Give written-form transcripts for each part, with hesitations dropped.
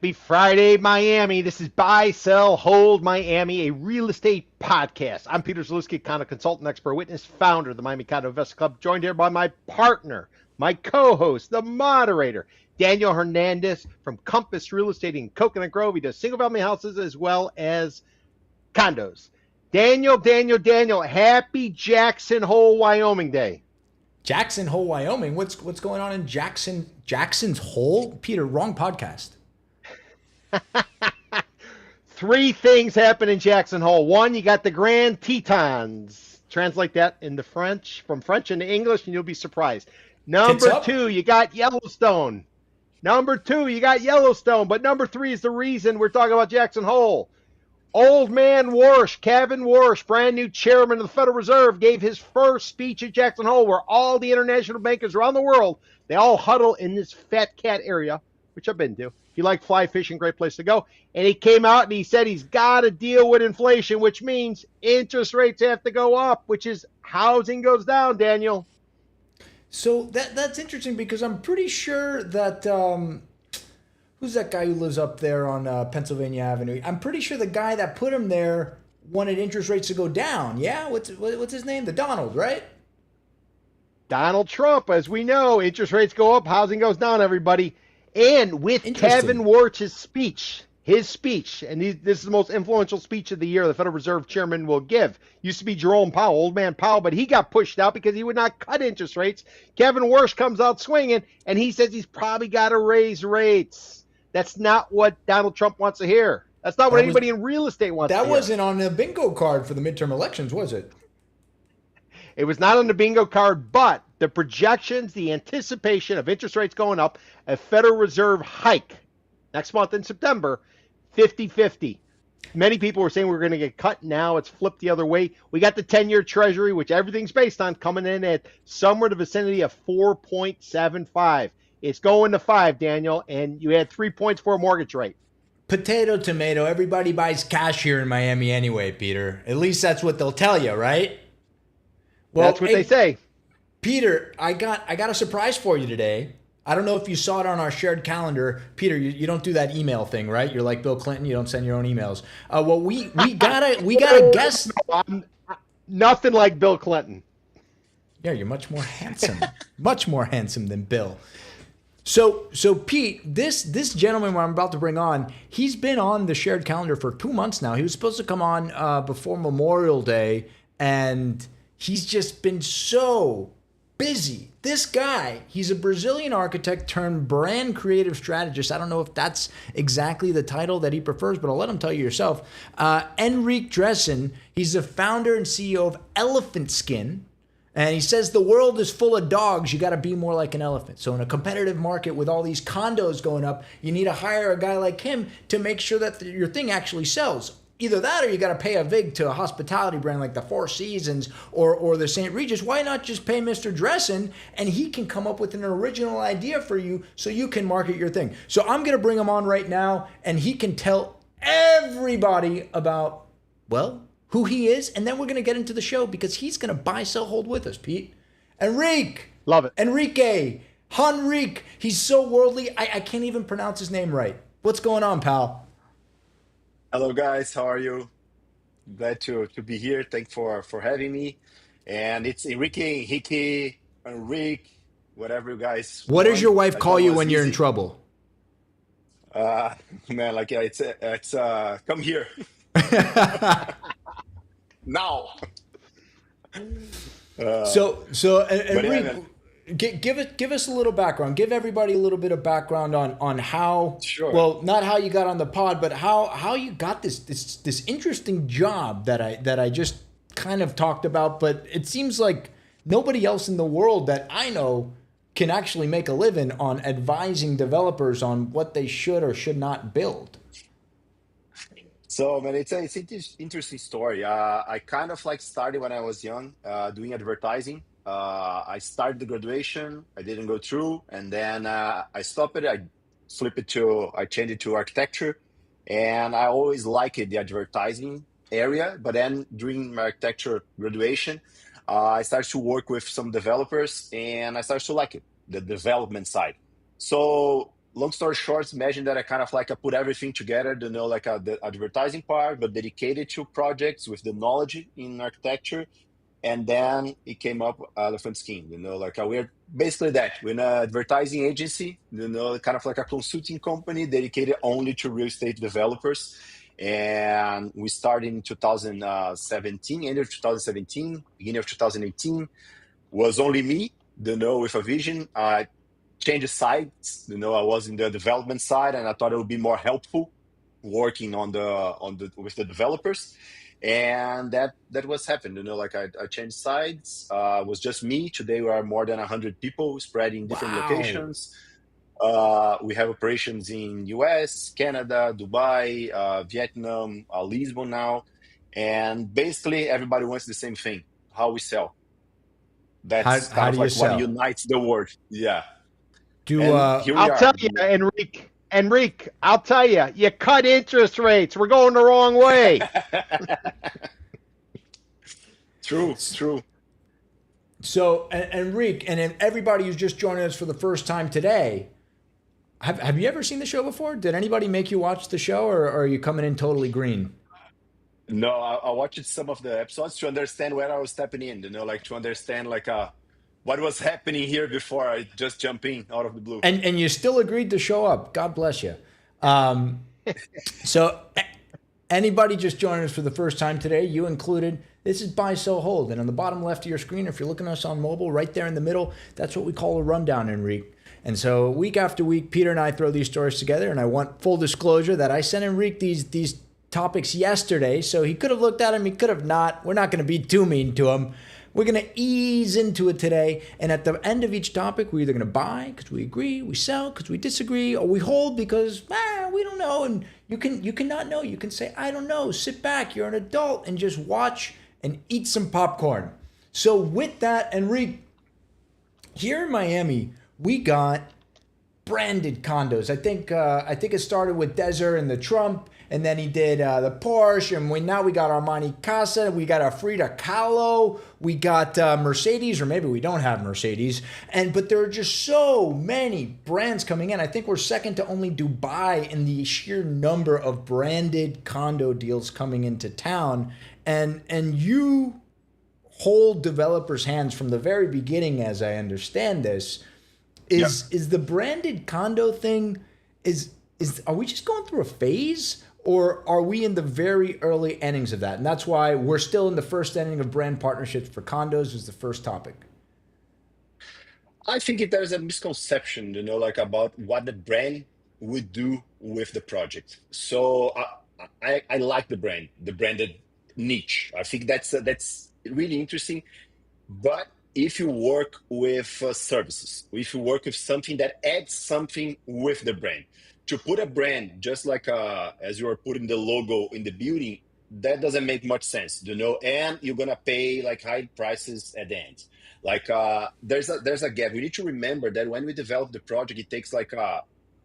Happy Friday, Miami. This is Buy, Sell, Hold Miami, a real estate podcast. I'm Peter Zalewski, condo consultant, expert witness, founder of the Miami Condo Investing Club, joined here by my partner, my co-host, the moderator, Daniel Hernandez from Compass Real Estate in Coconut Grove. He does single-family houses as well as condos. Daniel, happy Jackson Hole, Wyoming Day. Jackson Hole, Wyoming. What's going on in Jackson's Hole? Peter, wrong podcast. Three things happen in Jackson Hole. One, you got the Grand Tetons. Translate that into French, from French into English, and you'll be surprised. Number two, you got Yellowstone. But number three is the reason we're talking about Jackson Hole. Old man Warsh, Kevin Warsh, brand new chairman of the Federal Reserve, gave his first speech at Jackson Hole, where all the international bankers around the world, they all huddle in this fat cat area, which I've been to. If you like fly fishing, great place to go. And he came out and he said he's got to deal with inflation, which means interest rates have to go up, which is housing goes down, Daniel. So that's interesting because I'm pretty sure that who's that guy who lives up there on Pennsylvania Avenue? I'm pretty sure the guy that put him there wanted interest rates to go down. Yeah, what's his name? The Donald, right? Donald Trump, as we know, interest rates go up, housing goes down, everybody. And with Kevin Warsh's speech, and this is the most influential speech of the year the Federal Reserve Chairman will give. Used to be Jerome Powell, old man Powell, but he got pushed out because he would not cut interest rates. Kevin Warsh comes out swinging, and he says he's probably got to raise rates. That's not what Donald Trump wants to hear. That's not what anybody in real estate wants to hear. That wasn't on the bingo card for the midterm elections, was it? It was not on the bingo card, but the projections, the anticipation of interest rates going up, a Federal Reserve hike next month in September, 50-50. Many people were saying we're going to get cut. Now it's flipped the other way. We got the 10-year Treasury, which everything's based on, coming in at somewhere in the vicinity of 4.75. It's going to 5, Daniel, and you had 3 points for a mortgage rate. Potato, tomato. Everybody buys cash here in Miami anyway, Peter. At least that's what they'll tell you, right? Well, that's what they say. Peter, I got a surprise for you today. I don't know if you saw it on our shared calendar. Peter, you don't do that email thing, right? You're like Bill Clinton. You don't send your own emails. Well, we got a guest. I'm nothing like Bill Clinton. Yeah, you're much more handsome. Much more handsome than Bill. So Pete, this gentleman I'm about to bring on, he's been on the shared calendar for 2 months now. He was supposed to come on before Memorial Day, and he's just been so busy. This guy, he's a Brazilian architect turned brand creative strategist. I don't know if that's exactly the title that he prefers, but I'll let him tell you yourself. Enrique Dressen, he's the founder and CEO of Elephant Skin. And he says the world is full of dogs. You got to be more like an elephant. So in a competitive market with all these condos going up, you need to hire a guy like him to make sure that your thing actually sells. Either that or you got to pay a vig to a hospitality brand like the Four Seasons or the St. Regis. Why not just pay Mr. Dressen and he can come up with an original idea for you so you can market your thing. So I'm going to bring him on right now and he can tell everybody about, well, who he is, and then we're going to get into the show because he's going to buy, sell, hold with us, Pete. Enrique. Love it. Henrique. He's so worldly, I can't even pronounce his name right. What's going on, pal? Hello, guys. How are you? Glad to be here. Thanks for having me. And it's Enrique, whatever you guys What does want. your wife As call long you as when you're in easy. trouble? Man, like it's come here now. So But yeah, Enrique, man, give us a little background. Give everybody a little bit of background on how, sure. well, not how you got on the pod, but how you got this interesting job that I just kind of talked about. But it seems like nobody else in the world that I know can actually make a living on advising developers on what they should or should not build. So, man, it's an interesting story. I kind of like started when I was young, doing advertising. I started the graduation, I didn't go through, and then I stopped it. I changed it to architecture, and I always liked the advertising area. But then during my architecture graduation, I started to work with some developers, and I started to like it, the development side. So long story short, imagine that I kind of like I put everything together, like the advertising part, but dedicated to projects with the knowledge in architecture. And then it came up Elephant Skin, like we're basically that. We're an advertising agency, kind of like a consulting company dedicated only to real estate developers. And we started in 2017, end of 2017, beginning of 2018. Was only me, with a vision. I changed sides, I was in the development side, and I thought it would be more helpful working with the developers, and that was happened. Like I changed sides. It was just me. Today we are more than 100 people spread in different Wow. locations. We have operations in US, Canada, Dubai, Vietnam, Lisbon now, and basically everybody wants the same thing: how we sell. That's kind How of do you like what sell? unites the world. Yeah, Do and here we I'll tell are. you, Enrique, I'll tell you, you cut interest rates. We're going the wrong way. True, true. so Enrique, and then everybody who's just joining us for the first time today, have you ever seen the show before? Did anybody make you watch the show, or are you coming in totally green? No, I watched some of the episodes to understand where I was stepping in, like to understand like what was happening here before I just jump in out of the blue. And you still agreed to show up. God bless you. Um, so anybody just joining us for the first time today, you included, this is Buy, Sell, Hold. And on the bottom left of your screen, if you're looking at us on mobile, right there in the middle, that's what we call a rundown, Enrique. And so week after week, Peter and I throw these stories together. And I want full disclosure that I sent Enrique these topics yesterday. So he could have looked at them, he could have not. We're not going to be too mean to him. We're going to ease into it today. And at the end of each topic, we're either going to buy because we agree, we sell because we disagree, or we hold because we don't know. And you can not know. You can say, I don't know. Sit back. You're an adult and just watch and eat some popcorn. So with that, Enrique, here in Miami, we got branded condos. I think it started with Desert and the Trump, and then he did the Porsche, and now we got Armani Casa, we got a Frida Kahlo, we got Mercedes, or maybe we don't have Mercedes, but there are just so many brands coming in. I think we're second to only Dubai in the sheer number of branded condo deals coming into town, and you hold developers' hands from the very beginning, as I understand this. Yeah. Is the branded condo thing, is are we just going through a phase, or are we in the very early innings of that? And that's why we're still in the first inning of brand partnerships for condos is the first topic. I think there's a misconception, like about what the brand would do with the project. So I like the branded niche. I think that's really interesting. But if you work with services, if you work with something that adds something with the brand, to put a brand just like as you are putting the logo in the building, that doesn't make much sense, and you're gonna pay like high prices at the end. Like there's a gap. We need to remember that when we develop the project, it takes like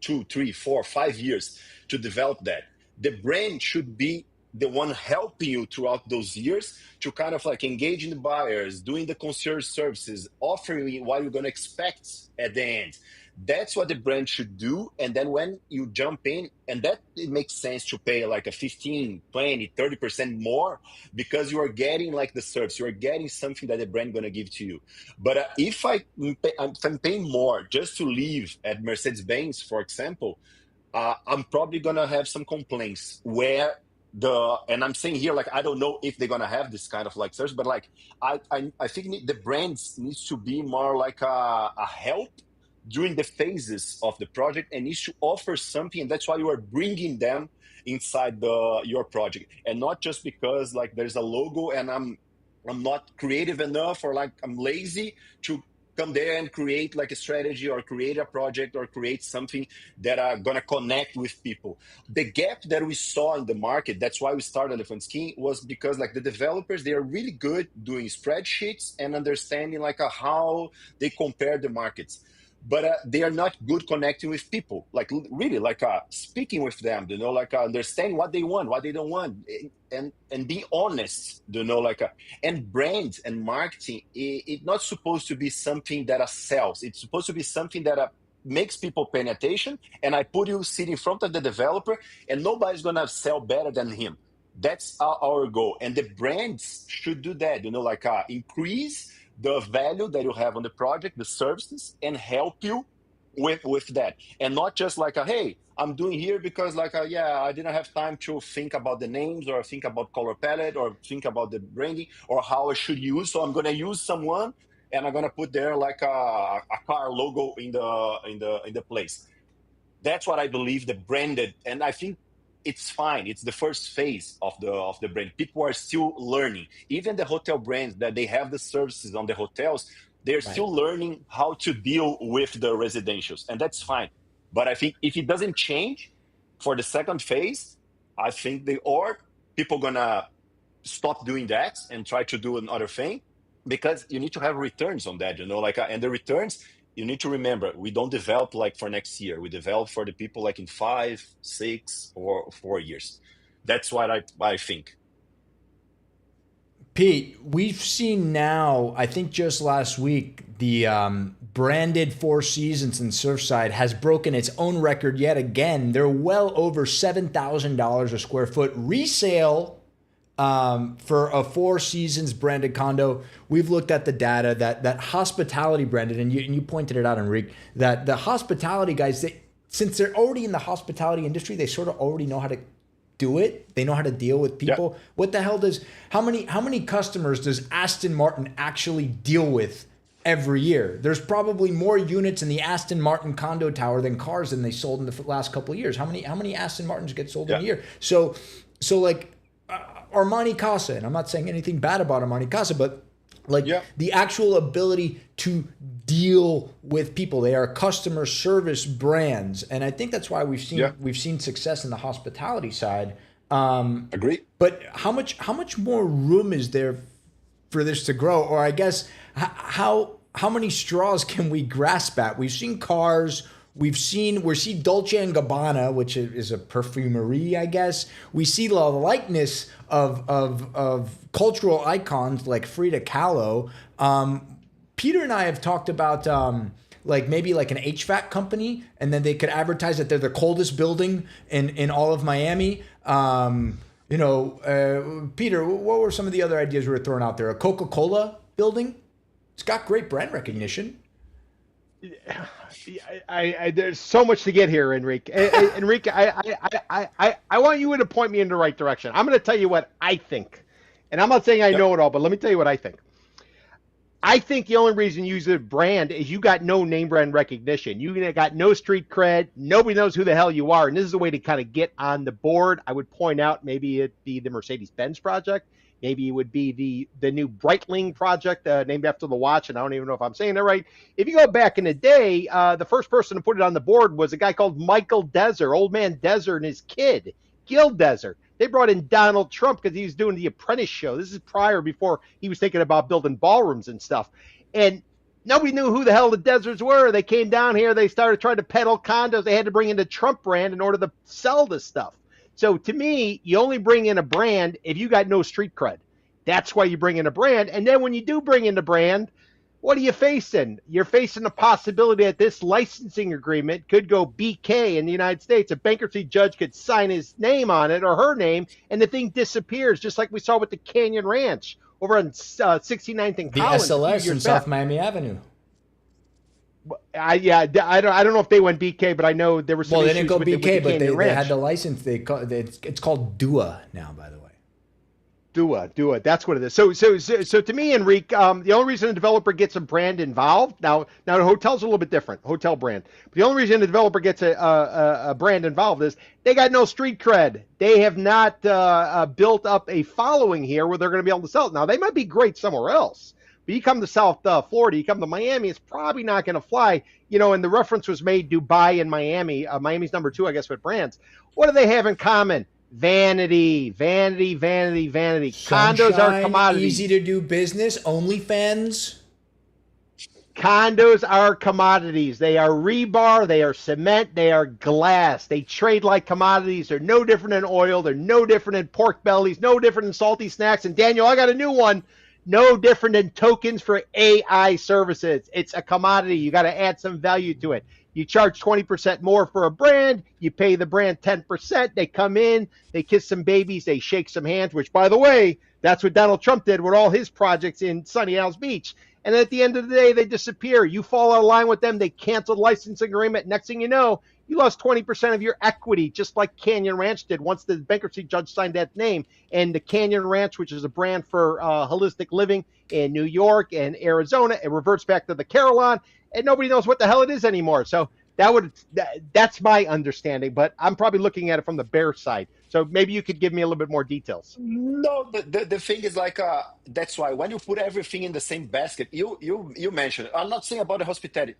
2, 3, 4, 5 years to develop that. The brand should be the one helping you throughout those years to kind of like engage in the buyers, doing the concierge services, offering you what you're going to expect at the end. That's what the brand should do. And then when you jump in, and that it makes sense to pay like a 15, 20, 30% more because you are getting like the service, you are getting something that the brand going to give to you. But if I'm paying more just to live at Mercedes-Benz, for example, I'm probably gonna have some complaints where and I'm saying here like I don't know if they're gonna have this kind of like service, but like I think the brands needs to be more like a help during the phases of the project and needs to offer something, and that's why you are bringing them inside your project, and not just because like there's a logo and I'm not creative enough or like I'm lazy to come there and create like a strategy or create a project or create something that are going to connect with people. The gap that we saw in the market, that's why we started Elephant Skin, was because like the developers, they are really good doing spreadsheets and understanding like how they compare the markets, but they are not good connecting with people, like really like speaking with them, like understanding what they want, what they don't want, and being honest, like and brand and marketing, it's not supposed to be something that sells. It's supposed to be something that makes people paying attention, and I put you sit in front of the developer, and nobody's gonna sell better than him. That's our goal, and the brands should do that. Like increase the value that you have on the project, the services, and help you with that, and not just like hey, I'm doing here because yeah, I didn't have time to think about the names or think about color palette or think about the branding or how I should use, so I'm gonna use someone and I'm gonna put there like a car logo in the place. That's what I believe, the branded, and I think it's fine. It's the first phase of the brand. People are still learning. Even the hotel brands that they have the services on the hotels, they're still learning how to deal with the residentials, and that's fine. But I think if it doesn't change for the second phase, I think people gonna stop doing that and try to do another thing, because you need to have returns on that, and the returns, you need to remember, we don't develop like for next year. We develop for the people like in 5, 6, or 4 years. That's what I think. Pete, we've seen now, I think just last week, the branded Four Seasons in Surfside has broken its own record yet again. They're well over $7,000 a square foot resale for a Four Seasons branded condo. We've looked at the data that hospitality branded, and you pointed it out, Enrique, that the hospitality guys, since they're already in the hospitality industry, they sort of already know how to do it. They know how to deal with people. Yeah. What the hell how many customers does Aston Martin actually deal with every year? There's probably more units in the Aston Martin condo tower than cars than they sold in the last couple of years. How many Aston Martins get sold in a year? So like Armani Casa, and I'm not saying anything bad about Armani Casa, but the actual ability to deal with people. They are customer service brands, and I think that's why we've seen success in the hospitality side. Agree. But how much more room is there for this to grow? Or I guess how many straws can we grasp at? We've seen cars. We see Dolce and Gabbana, which is a perfumery, I guess. We see the likeness of cultural icons like Frida Kahlo. Peter and I have talked about maybe like an HVAC company, and then they could advertise that they're the coldest building in all of Miami. Peter, what were some of the other ideas we were throwing out there? A Coca-Cola building? It's got great brand recognition. There's so much to get here, Enrique. Enrique, I want you to point me in the right direction. I'm going to tell you what I think, and I'm not saying I know it all, but let me tell you what I think. I think the only reason you use a brand is you got no name brand recognition. You got no street cred. Nobody knows who the hell you are, and this is a way to kind of get on the board. I would point out maybe it be the Mercedes-Benz project. Maybe it would be the new Breitling project named after the watch, and I don't even know if I'm saying that right. If you go back in the day, the first person to put it on the board was a guy called Michael Deser, Old Man Deser, and his kid, Gil Deser. They brought in Donald Trump because he was doing the Apprentice show. This is before he was thinking about building ballrooms and stuff. And nobody knew who the hell the Desers were. They came down here. They started trying to peddle condos. They had to bring in the Trump brand in order to sell this stuff. So to me, you only bring in a brand if you got no street cred. That's why you bring in a brand. And then when you do bring in the brand, what are you facing? You're facing the possibility that this licensing agreement could go BK in the United States. A bankruptcy judge could sign his name on it or her name, and the thing disappears, just like we saw with the Canyon Ranch over on 69th and Collins. The SLS in South Miami Avenue. I don't know if they went BK, but I know there were some issues. They didn't go BK, but they Ranch. had the license. It's called DUA now, by the way. DUA. That's what it is. So to me, Enrique, the only reason a developer gets a brand involved now the hotel's a little bit different, hotel brand. But the only reason a developer gets a brand involved is they got no street cred. They have not built up a following here where they're going to be able to sell it. Now they might be great somewhere else. But you come to South Florida, you come to Miami, it's probably not going to fly. And the reference was made Dubai and Miami. Miami's number 2, I guess, with brands. What do they have in common? Vanity. Sunshine, Condos are commodities. Easy to do business. OnlyFans. Condos are commodities. They are rebar. They are cement. They are glass. They trade like commodities. They're no different than oil. They're no different than pork bellies. No different than salty snacks. And Daniel, I got a new one. No different than tokens for AI services. It's a commodity. You got to add some value to it. You charge 20% more for a brand, you pay the brand 10%, they come in, they kiss some babies, they shake some hands, which, by the way, that's what Donald Trump did with all his projects in Sunny Isles Beach. And at the end of the day, they disappear. You fall out of line with them, they cancel the licensing agreement. Next thing you know, you lost 20% of your equity, just like Canyon Ranch did once the bankruptcy judge signed that name. And the Canyon Ranch, which is a brand for holistic living in New York and Arizona, it reverts back to the Carillon, and nobody knows what the hell it is anymore. So that's my understanding, but I'm probably looking at it from the bear side. So maybe you could give me a little bit more details. No, the thing is like that's why when you put everything in the same basket, you mentioned. I'm not saying about the hospitality.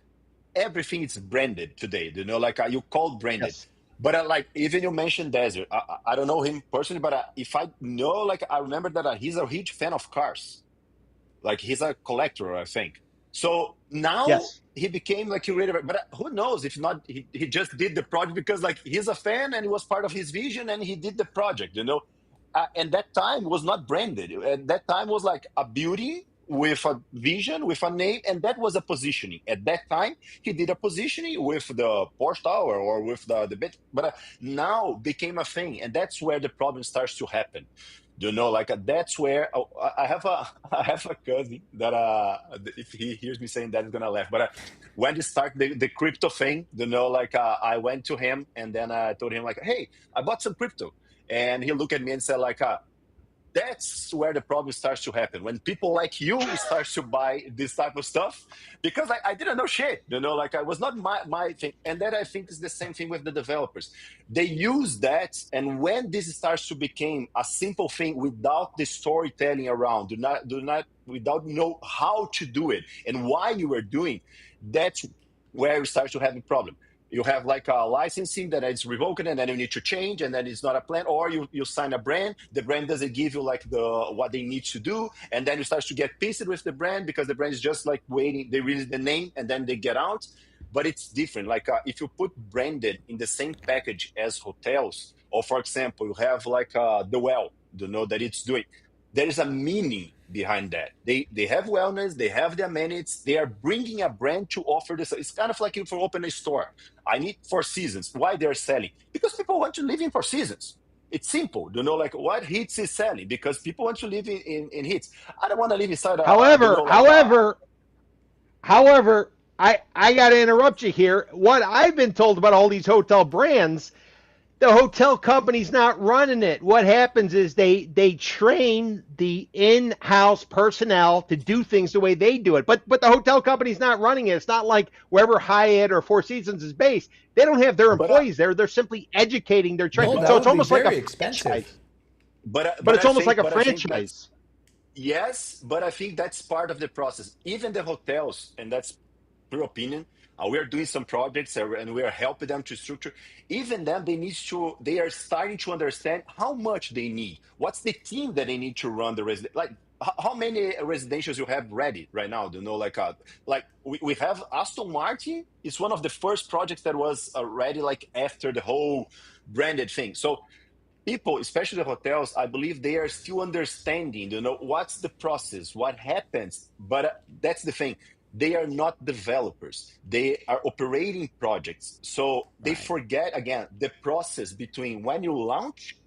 Everything is branded today. You know, like you call branded. Yes. But like even you mentioned Desert. I don't know him personally, but if I know, like I remember that he's a huge fan of cars. Like he's a collector, I think. So now Yes. he became like curator. But who knows if not he just did the project because like he's a fan and it was part of his vision and he did the project, you know. And that time was not branded. At that time was like a beauty with a vision, with a name, and that was a positioning. At that time, he did a positioning with the Porsche Tower or with the bit, but now became a thing, and that's where the problem starts to happen. You know, like that's where I have a I have a cousin that if he hears me saying that, he's gonna laugh. But when he started the crypto thing, you know, like I went to him and then I told him like, hey, I bought some crypto, and he looked at me and said like, that's where the problem starts to happen when people like you start to buy this type of stuff because I didn't know shit, you know, like I was not my thing. And that I think is the same thing with the developers. They use that, and when this starts to become a simple thing without the storytelling around, do not without know how to do it and why you are doing, that's where you start to have a problem. You have like a licensing that it's revoked and then you need to change and then it's not a plan, or you sign a brand, the brand doesn't give you like the what they need to do, and then you start to get pissed with the brand because the brand is just like waiting, they release the name and then they get out. But it's different, like if you put branded in the same package as hotels, or for example you have like the well, you know, that it's doing, there is a meaning behind that. They have wellness, they have the amenities, they are bringing a brand to offer this. It's kind of like if you open a store. I need Four Seasons. Why they're selling? Because people want to live in Four Seasons. It's simple, you know, like what Hits is selling because people want to live in Hits. I don't want to live inside you However, know, like however, however, I got to interrupt you here. What I've been told about all these hotel brands, the hotel company's not running it. What happens is they train the in-house personnel to do things the way they do it. But the hotel company's not running it. It's not like wherever Hyatt or Four Seasons is based. They don't have their but employees there. They're simply educating their train. No, that So it's would be almost like a very franchise. expensive. But it's I almost like think a that's franchise. yes, but I think that's part of the process. Even the hotels, and that's pure opinion. We are doing some projects and we are helping them to structure. Even them, they are starting to understand how much they need. What's the team that they need to run the resident? Like how many residentials you have ready right now? Do you know, like we have Aston Martin. It's one of the first projects that was ready, like after the whole branded thing. So people, especially the hotels, I believe they are still understanding, you know, what's the process, what happens. But that's the thing. They are not developers. They are operating projects. So they Right. forget again the process between when you launch,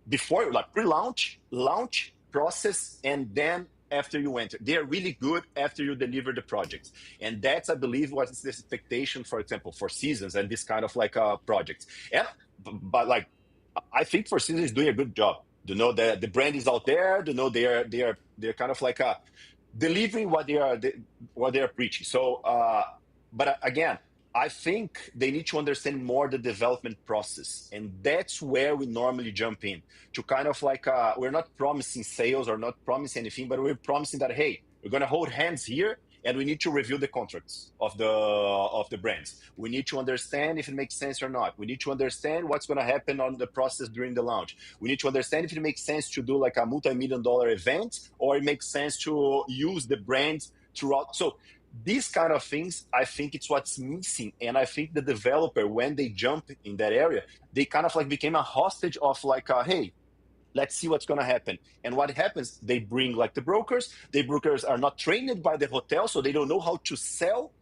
before like pre-launch, launch process, and then after you enter. They are really good after you deliver the projects. And that's, I believe, what is the expectation, for example, for Seasons and this kind of like projects. And but like I think Four Seasons is doing a good job. You know, the brand is out there. You know, they're kind of like delivering what they are preaching. So, but again, I think they need to understand more the development process, and that's where we normally jump in to kind of like we're not promising sales or not promising anything, but we're promising that hey, we're gonna hold hands here and we need to review the contracts of the brands. We need to understand if it makes sense or not. We need to understand what's going to happen on the process during the launch. We need to understand if it makes sense to do like a multi-million-dollar event or it makes sense to use the brands throughout. So these kind of things, I think it's what's missing. And I think the developer, when they jump in that area, they kind of like became a hostage of like, hey, let's see what's going to happen. And what happens, they bring like the brokers are not trained by the hotel, so they don't know how to sell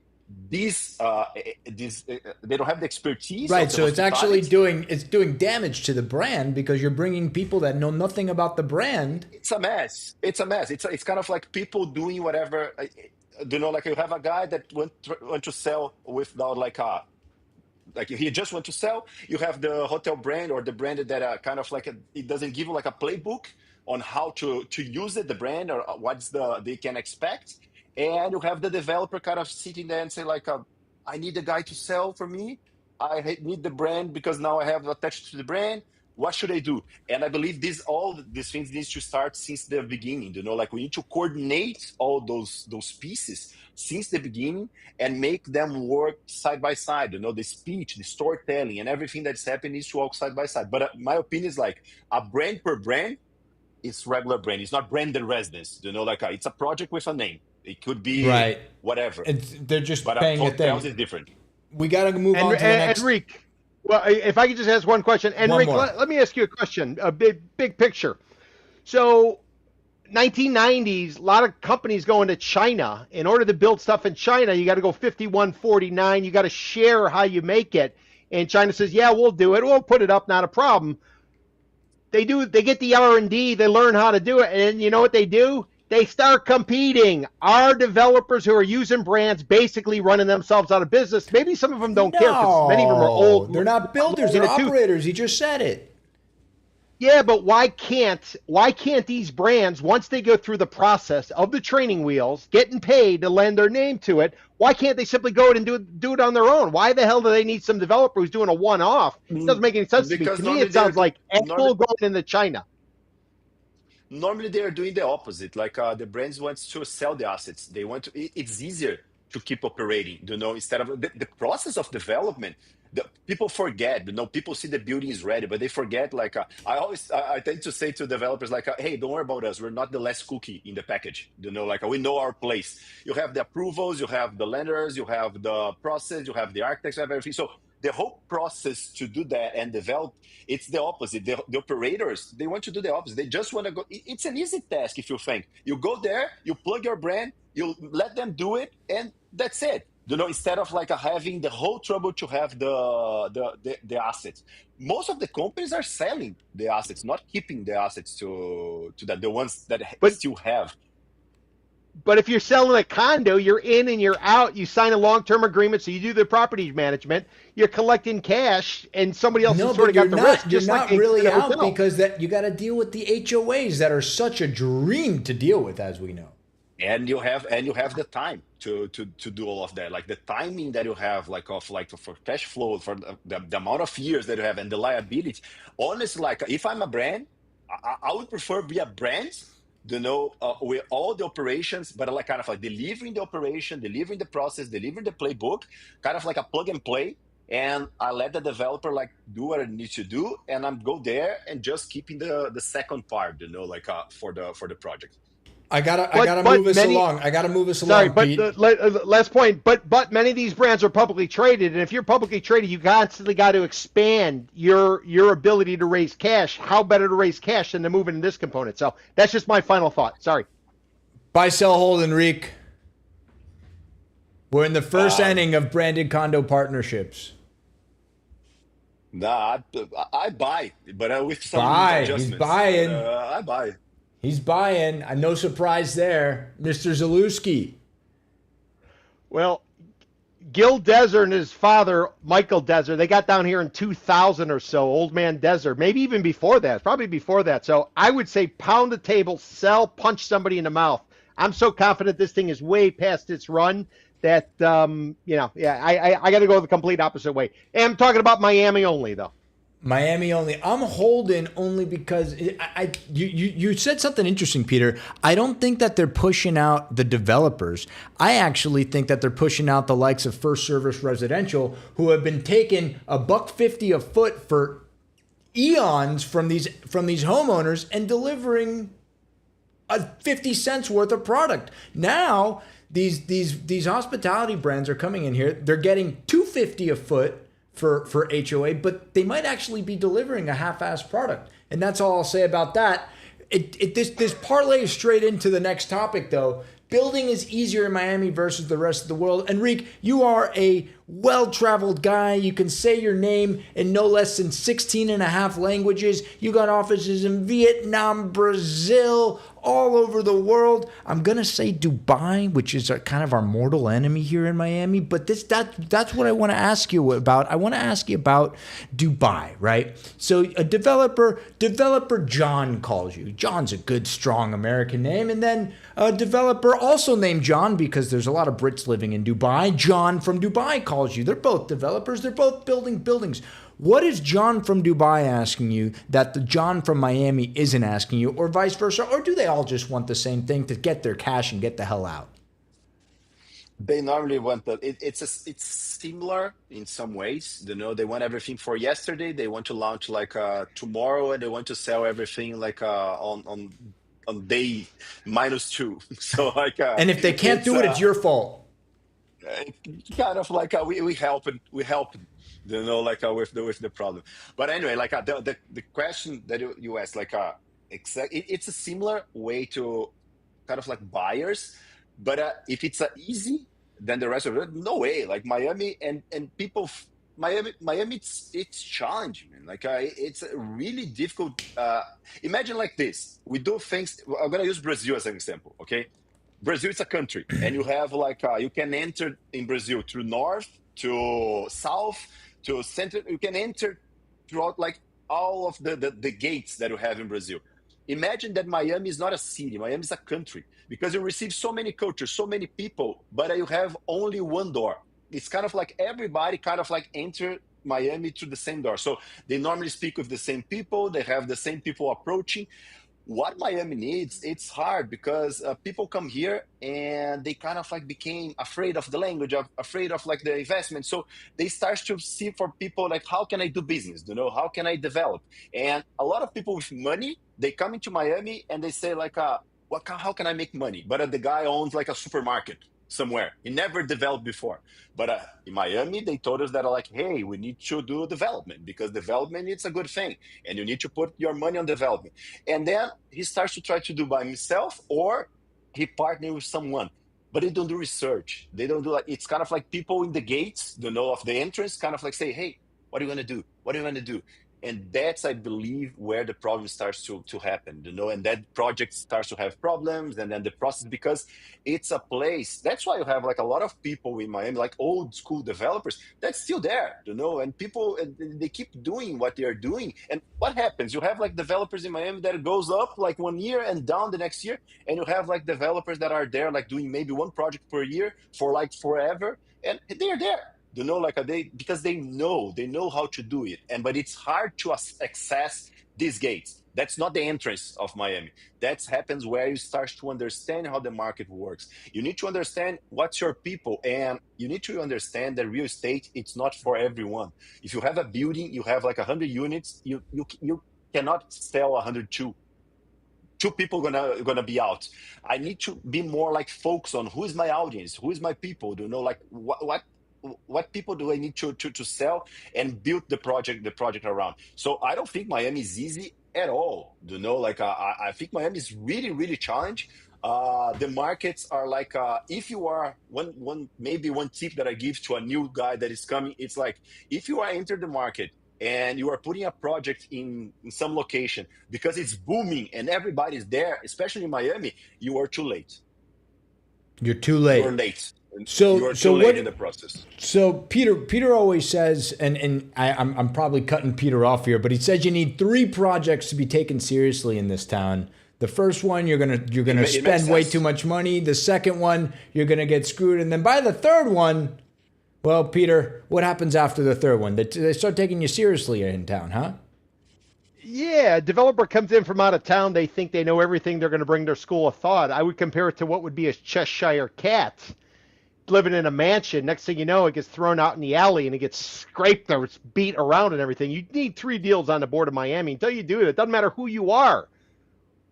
these they don't have the expertise Right, of the so it's actually hospitality. doing damage to the brand because you're bringing people that know nothing about the brand. It's a mess. It's a mess. It's kind of like people doing whatever. Like you have a guy that want to sell without like he just want to sell. You have the hotel brand or the brand that kind of like it doesn't give you like a playbook on how to use it, the brand, or what's they can expect. And you have the developer kind of sitting there and say like, I need a guy to sell for me. Need the brand because now I have attached to the brand. What should I do? And I believe all these things needs to start since the beginning. Like we need to coordinate all those pieces since the beginning and make them work side by side. The speech, the storytelling, and everything that's happening needs to walk side by side. But my opinion is like a brand per brand is regular brand. It's not branded residence. It's a project with a name. It could be Right. whatever. They're just But paying a hotels thing. is different. We got to move on to the next. Enrique, well, if I could just ask one question. Enrique, more. let me ask you a question, a big picture. So 1990s, a lot of companies going to China. In order to build stuff in China, you got to go 5149. You got to share how you make it. And China says, yeah, we'll do it. We'll put it up, not a problem. They get the R&D, they learn how to do it. And you know what they do? They start competing. Our developers who are using brands basically running themselves out of business. Maybe some of them don't care because many of them are old. They're not builders, they're operators. He just said it. Yeah, but why can't these brands, once they go through the process of the training wheels, getting paid to lend their name to it, why can't they simply go and do it on their own? Why the hell do they need some developer who's doing a one-off? It doesn't make any sense to me. To me, it sounds like Apple going into China. Normally, they are doing the opposite. Like the brands want to sell the assets. They want to. It's easier to keep operating. Instead of the process of development. People forget. People see the building is ready, but they forget. Like I tend to say to developers, like, hey, don't worry about us. We're not the last cookie in the package. Like we know our place. You have the approvals, you have the lenders, you have the process, you have the architects, you have everything. So the whole process to do that and develop, it's the opposite. The operators, they want to do the opposite. They just want to go. It's an easy task if you think. You go there, you plug your brand, you let them do it, and that's it. Instead of like having the whole trouble to have the assets. Most of the companies are selling the assets, not keeping the assets to the ones that still have. But if you're selling a condo, you're in and you're out. You sign a long-term agreement, so you do the property management. You're collecting cash, and somebody else has sort of got the risk. You're not really out because that you got to deal with the HOAs that are such a dream to deal with, as we know. And you have the time to do all of that, like the timing that you have, for cash flow, for the amount of years that you have, and the liability. Honestly, like if I'm a brand, I would prefer be a brand, with all the operations, but like kind of like delivering the operation, delivering the process, delivering the playbook, kind of like a plug and play. And I let the developer like do what I need to do, and I'm go there and just keeping the second part, for the project. I gotta move us along. I gotta move us along. Sorry, but last point. But many of these brands are publicly traded, and if you're publicly traded, you constantly got to expand your ability to raise cash. How better to raise cash than to move into this component? So that's just my final thought. Sorry. Buy, sell, hold, Enrique. We're in the first inning of branded condo partnerships. Nah, I buy, but with some adjustments. He's buying. I buy. He's buying. No surprise there, Mr. Zalewski. Well, Gil Deser and his father, Michael Deser, they got down here in 2000 or so, Old Man Deser, maybe even before that, probably before that. So I would say pound the table, sell, punch somebody in the mouth. I'm so confident this thing is way past its run that, I got to go the complete opposite way. And I'm talking about Miami only, though. Miami only. I'm holding only because you said something interesting, Peter. I don't think that they're pushing out the developers. I actually think that they're pushing out the likes of First Service Residential, who have been taking $150 a foot for eons from these homeowners and delivering 50 cents worth of product. Now these hospitality brands are coming in here. They're getting $250 a foot for HOA, but they might actually be delivering a half-assed product. And that's all I'll say about that. This parlays straight into the next topic, though. Building is easier in Miami versus the rest of the world. Enrique, you are a well-traveled guy. You can say your name in no less than 16 and a half languages. You got offices in Vietnam, Brazil, all over the world. I'm going to say Dubai, which is kind of our mortal enemy here in Miami. But that's what I want to ask you about. I want to ask you about Dubai, right? So a developer John calls you. John's a good, strong American name. And then a developer also named John, because there's a lot of Brits living in Dubai. John from Dubai calls you. They're both developers. They're both building buildings. What is John from Dubai asking you that the John from Miami isn't asking you, or vice versa? Or do they all just want the same thing, to get their cash and get the hell out? They normally want it's similar in some ways. They want everything for yesterday. They want to launch like tomorrow, and they want to sell everything like on day -2. So like And if they can't do it, it's your fault. kind of like we help like with the problem. But anyway, like the question that you asked, like it's a similar way to kind of like buyers. But if it's easy, then the rest of it, no way. Like Miami and people, Miami, it's challenging, man. Like it's a really difficult. Imagine like this: we do things. I'm gonna use Brazil as an example, okay? Brazil is a country, and you have like you can enter in Brazil through north to south to center. You can enter throughout like all of the gates that you have in Brazil. Imagine that Miami is not a city, Miami is a country, because you receive so many cultures, so many people, but you have only one door. It's kind of like everybody kind of like enter Miami through the same door. So they normally speak with the same people, they have the same people approaching. What Miami needs, it's hard because people come here and they kind of like became afraid of the language, afraid of like the investment. So they start to see for people like, how can I do business? How can I develop? And a lot of people with money, they come into Miami and they say like, how can I make money? But the guy owns like a supermarket somewhere. He never developed before. But in Miami, they told us that like, hey, we need to do development because development is a good thing. And you need to put your money on development. And then he starts to try to do by himself, or he partners with someone. But they don't do research. They don't do like, it's kind of like people in the gates, of the entrance, kind of like say, hey, what are you going to do? What are you going to do? And that's, I believe, where the problem starts to happen, and that project starts to have problems, and then the process, because it's a place. That's why you have like a lot of people in Miami, like old school developers, that's still there, and people, they keep doing what they are doing. And what happens? You have like developers in Miami that goes up like 1 year and down the next year, and you have like developers that are there like doing maybe one project per year for like forever, and they are there. Like because they know how to do it, but it's hard to access these gates. That's not the entrance of Miami. That happens where you start to understand how the market works. You need to understand what's your people, and you need to understand that real estate, it's not for everyone. If you have a building, you have like 100 units, you cannot sell 102. Two people gonna be out. I need to be more like focus on who is my audience, who is my people. Like what people do I need to sell and build the project around. So I don't think Miami is easy at all. Like I think Miami is really, really challenging. The markets are like if you are one tip that I give to a new guy that is coming, it's like, if you are enter the market and you are putting a project in some location because it's booming and everybody's there, especially in Miami, you are too late. You're too late. You're late. So you are too late in the process. So Peter always says, and I'm probably cutting Peter off here, but he says you need 3 projects to be taken seriously in this town. The first one, you're gonna spend way too much money. The second one, you're gonna get screwed, and then by the third one, well, Peter, what happens after the third one? They start taking you seriously in town, huh? Yeah, a developer comes in from out of town. They think they know everything. They're going to bring their school of thought. I would compare it to what would be a Cheshire cat living in a mansion. Next thing you know, it gets thrown out in the alley and it gets scraped or it's beat around and everything. You need 3 deals on the board of Miami. Until you do it, it doesn't matter who you are.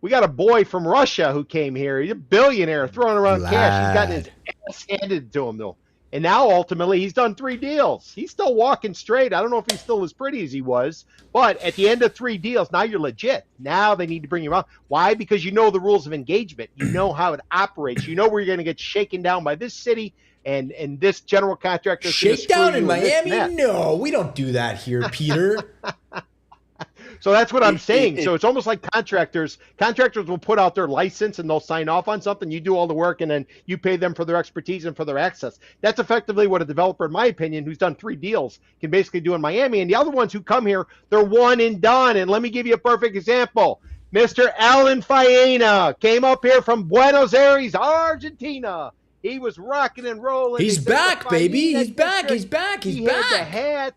We got a boy from Russia who came here. He's a billionaire throwing around cash. He's gotten his ass handed to him, though. And now ultimately he's done 3 deals. He's still walking straight. I don't know if he's still as pretty as he was, but at the end of 3 deals, now you're legit. Now they need to bring you out. Why? Because you know the rules of engagement. You know how it operates. You know where you're going to get shaken down by this city and this general contractor. Shakedown in Miami? No, we don't do that here, Peter. So that's what I'm saying. So it's almost like contractors. Contractors will put out their license and they'll sign off on something. You do all the work and then you pay them for their expertise and for their access. That's effectively what a developer, in my opinion, who's done 3 deals can basically do in Miami. And the other ones who come here, they're one and done. And let me give you a perfect example. Mr. Alan Faena came up here from Buenos Aires, Argentina. He was rocking and rolling. He's back, baby. He's back. He's back. He's back. He had the hat.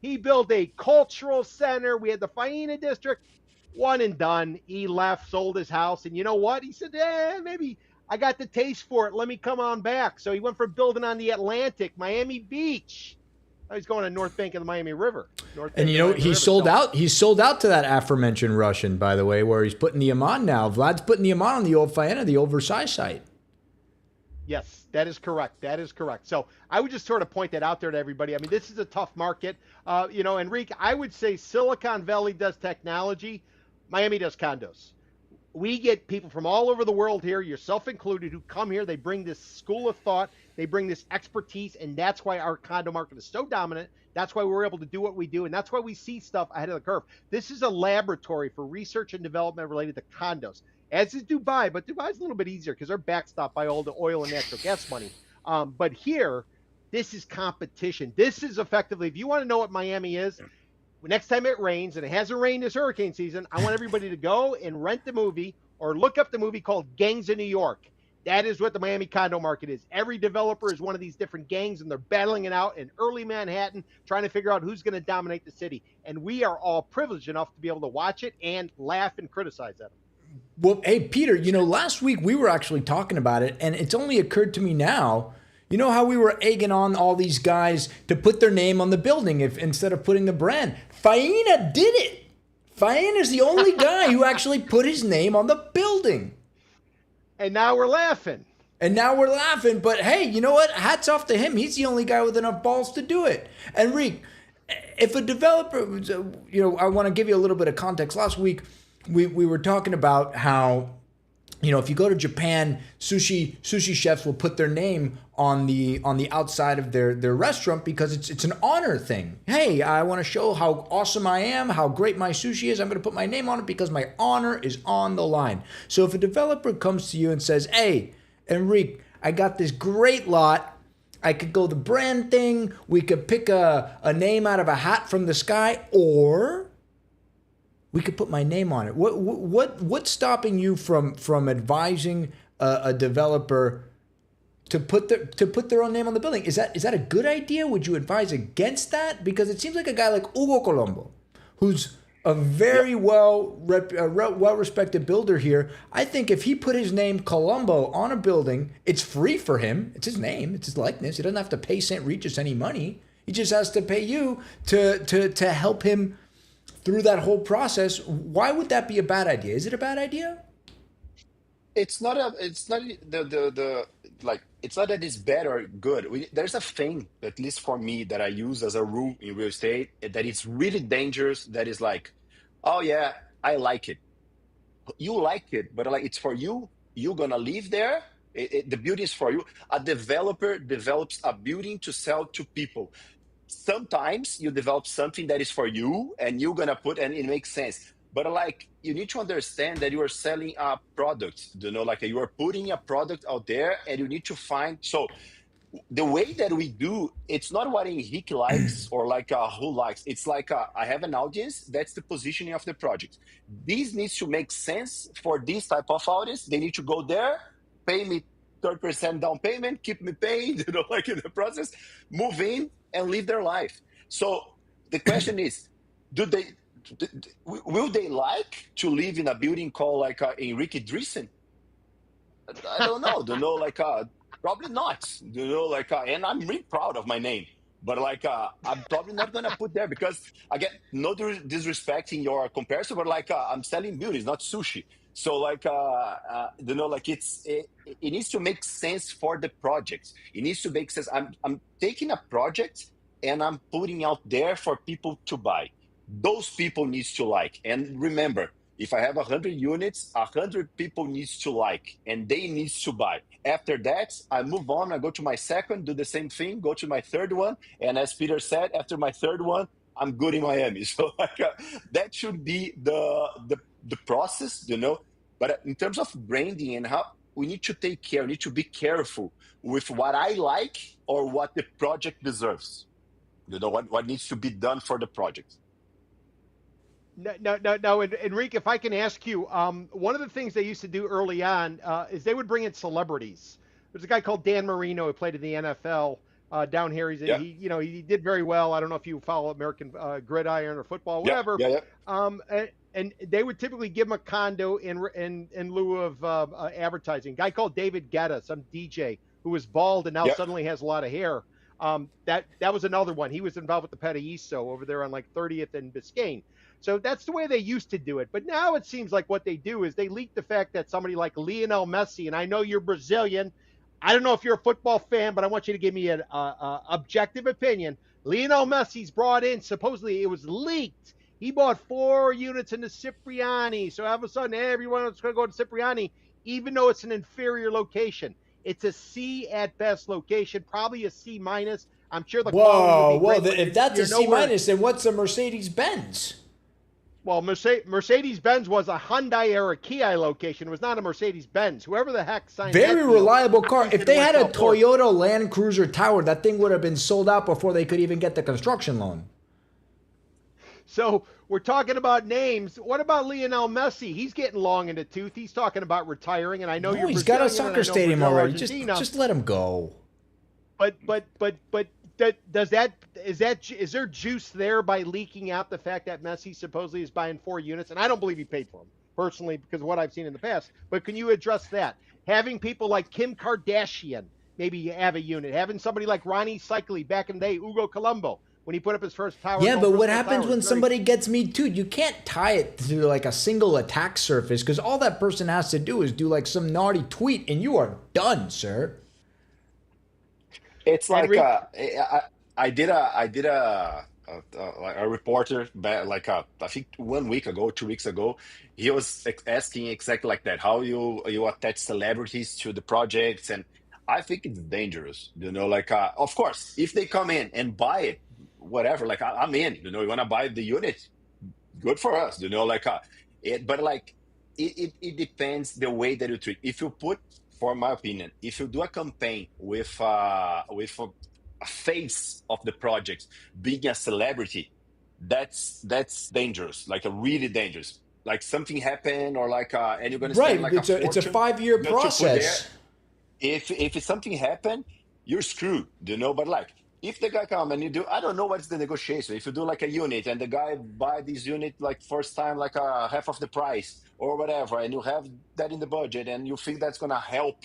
He built a cultural center. We had the Faena district. One and done. He left, sold his house. And you know what? He said, maybe I got the taste for it. Let me come on back. So he went from building on the Atlantic, Miami Beach. Now he's going to North Bank of the Miami River. And you know, he sold out. He sold out to that aforementioned Russian, by the way, where he's putting the Amman now. Vlad's putting the Amman on the old Faena, the old Versailles site. Yes, that is correct. That is correct. So I would just sort of point that out there to everybody. I mean, this is a tough market. Enrique, I would say Silicon Valley does technology. Miami does condos. We get people from all over the world here, yourself included, who come here. They bring this school of thought. They bring this expertise. And that's why our condo market is so dominant. That's why we're able to do what we do. And that's why we see stuff ahead of the curve. This is a laboratory for research and development related to condos. As is Dubai, but Dubai's a little bit easier because they're backstopped by all the oil and natural gas money. But here, this is competition. This is effectively, if you want to know what Miami is, next time it rains, and it hasn't rained this hurricane season, I want everybody to go and rent the movie or look up the movie called Gangs of New York. That is what the Miami condo market is. Every developer is one of these different gangs, and they're battling it out in early Manhattan, trying to figure out who's going to dominate the city. And we are all privileged enough to be able to watch it and laugh and criticize at them. Well, hey, Peter, last week we were actually talking about it, and it's only occurred to me now. You know how we were egging on all these guys to put their name on the building instead of putting the brand? Faena did it. Faena is the only guy who actually put his name on the building. And now we're laughing. But hey, you know what? Hats off to him. He's the only guy with enough balls to do it. Enrique, if a developer, I want to give you a little bit of context. Last week, we were talking about how, if you go to Japan, sushi chefs will put their name on the outside of their restaurant because it's an honor thing. Hey, I want to show how awesome I am, how great my sushi is. I'm going to put my name on it because my honor is on the line. So if a developer comes to you and says, hey, Enrique, I got this great lot. I could go the brand thing. We could pick a name out of a hat from the sky, or we could put my name on it. What's stopping you from advising a developer to put their own name on the building? Is that a good idea? Would you advise against that? Because it seems like a guy like Hugo Colombo, who's a very well-respected builder here. I think if he put his name Colombo on a building, it's free for him. It's his name. It's his likeness. He doesn't have to pay St. Regis any money. He just has to pay you to help him through that whole process. Why would that be a bad idea? Is it a bad idea? It's not that it's bad or good. There's a thing, at least for me, that I use as a rule in real estate that it's really dangerous. That is like, oh yeah, I like it. You like it, but like it's for you. You're gonna live there. The building is for you. A developer develops a building to sell to people. Sometimes you develop something that is for you and you're gonna put, and it makes sense. But like, you need to understand that you are selling a product, like you are putting a product out there, and you need to find. So the way that we do, it's not what Enrique likes or like who likes. It's like I have an audience. That's the positioning of the project. This needs to make sense for this type of audience. They need to go there, pay me 30% down payment, keep me paid, like in the process, move in and live their life. So the question is, will they like to live in a building called like Enrique Dreesen? I don't know. Probably not. And I'm really proud of my name. But I'm probably not gonna put there because, again, no disrespecting your comparison, but I'm selling buildings, not sushi. So like it needs to make sense for the project. It needs to make sense. I'm taking a project and I'm putting out there for people to buy. Those people needs to like. And remember, if I have 100 units, 100 people needs to like, and they needs to buy. After that, I move on. I go to my second, do the same thing, go to my third one, and as Peter said, after my third one, I'm good in Miami. So that should be the process, But in terms of branding and how we need to take care, we need to be careful with what I like or what the project deserves. What needs to be done for the project. No, Enrique, if I can ask you, one of the things they used to do early on is they would bring in celebrities. There's a guy called Dan Marino who played in the NFL down here. Yeah, He did very well. I don't know if you follow American gridiron or football, yeah, whatever. yeah, yeah. And they would typically give him a condo in lieu of advertising. A guy called David Guetta, some DJ who was bald and now Yeah. suddenly has a lot of hair. That was another one. He was involved with the Paraíso over there on like 30th and Biscayne. So that's the way they used to do it. But now it seems like what they do is they leak the fact that somebody like Lionel Messi, and I know you're Brazilian. I don't know if you're a football fan, but I want you to give me an objective opinion. Lionel Messi's brought in, supposedly it was leaked. He bought 4 units in the Cipriani. So all of a sudden, everyone is going to go to Cipriani, even though it's an inferior location. It's a C at best location, probably a C minus. I'm sure the quality would be great. If that's a C minus, then what's a Mercedes Benz? Well, Mercedes-Benz was a Hyundai or a Kia location. It was not a Mercedes-Benz. Whoever the heck signed that Very deal, reliable car. I think If they had a went well for it. Toyota Land Cruiser Tower, that thing would have been sold out before they could even get the construction loan. So we're talking about names. What about Lionel Messi? He's getting long in the tooth. He's talking about retiring, and I know you're He's Brazilian, got a and I soccer know stadium Brazil, already. Argentina. Just let him go. But is there juice there by leaking out the fact that Messi supposedly is buying 4 units? And I don't believe he paid for them personally because of what I've seen in the past. But can you address that? Having people like Kim Kardashian maybe have a unit. Having somebody like Ronnie Cycli back in the day, Ugo Colombo, when he put up his first tower. Yeah, but what happens when somebody gets Me Too'd? You can't tie it to like a single attack surface because all that person has to do is do like some naughty tweet and you are done, sir. It's like I did a reporter I think 1 week ago, 2 weeks ago. He was asking exactly like that, how you attach celebrities to the projects, and I think it's dangerous. Of course, if they come in and buy it, whatever. I'm in. You want to buy the unit? Good for us. It depends the way that you treat. If you put, for my opinion, if you do a campaign with a face of the project being a celebrity, that's dangerous. Like a really dangerous. Like something happened, or and you're going to spend like it's a 5-year process. If something happened, you're screwed. But if the guy come and you do, I don't know what's the negotiation. If you do like a unit and the guy buy this unit like first time, like a half of the price or whatever, and you have that in the budget and you think that's going to help,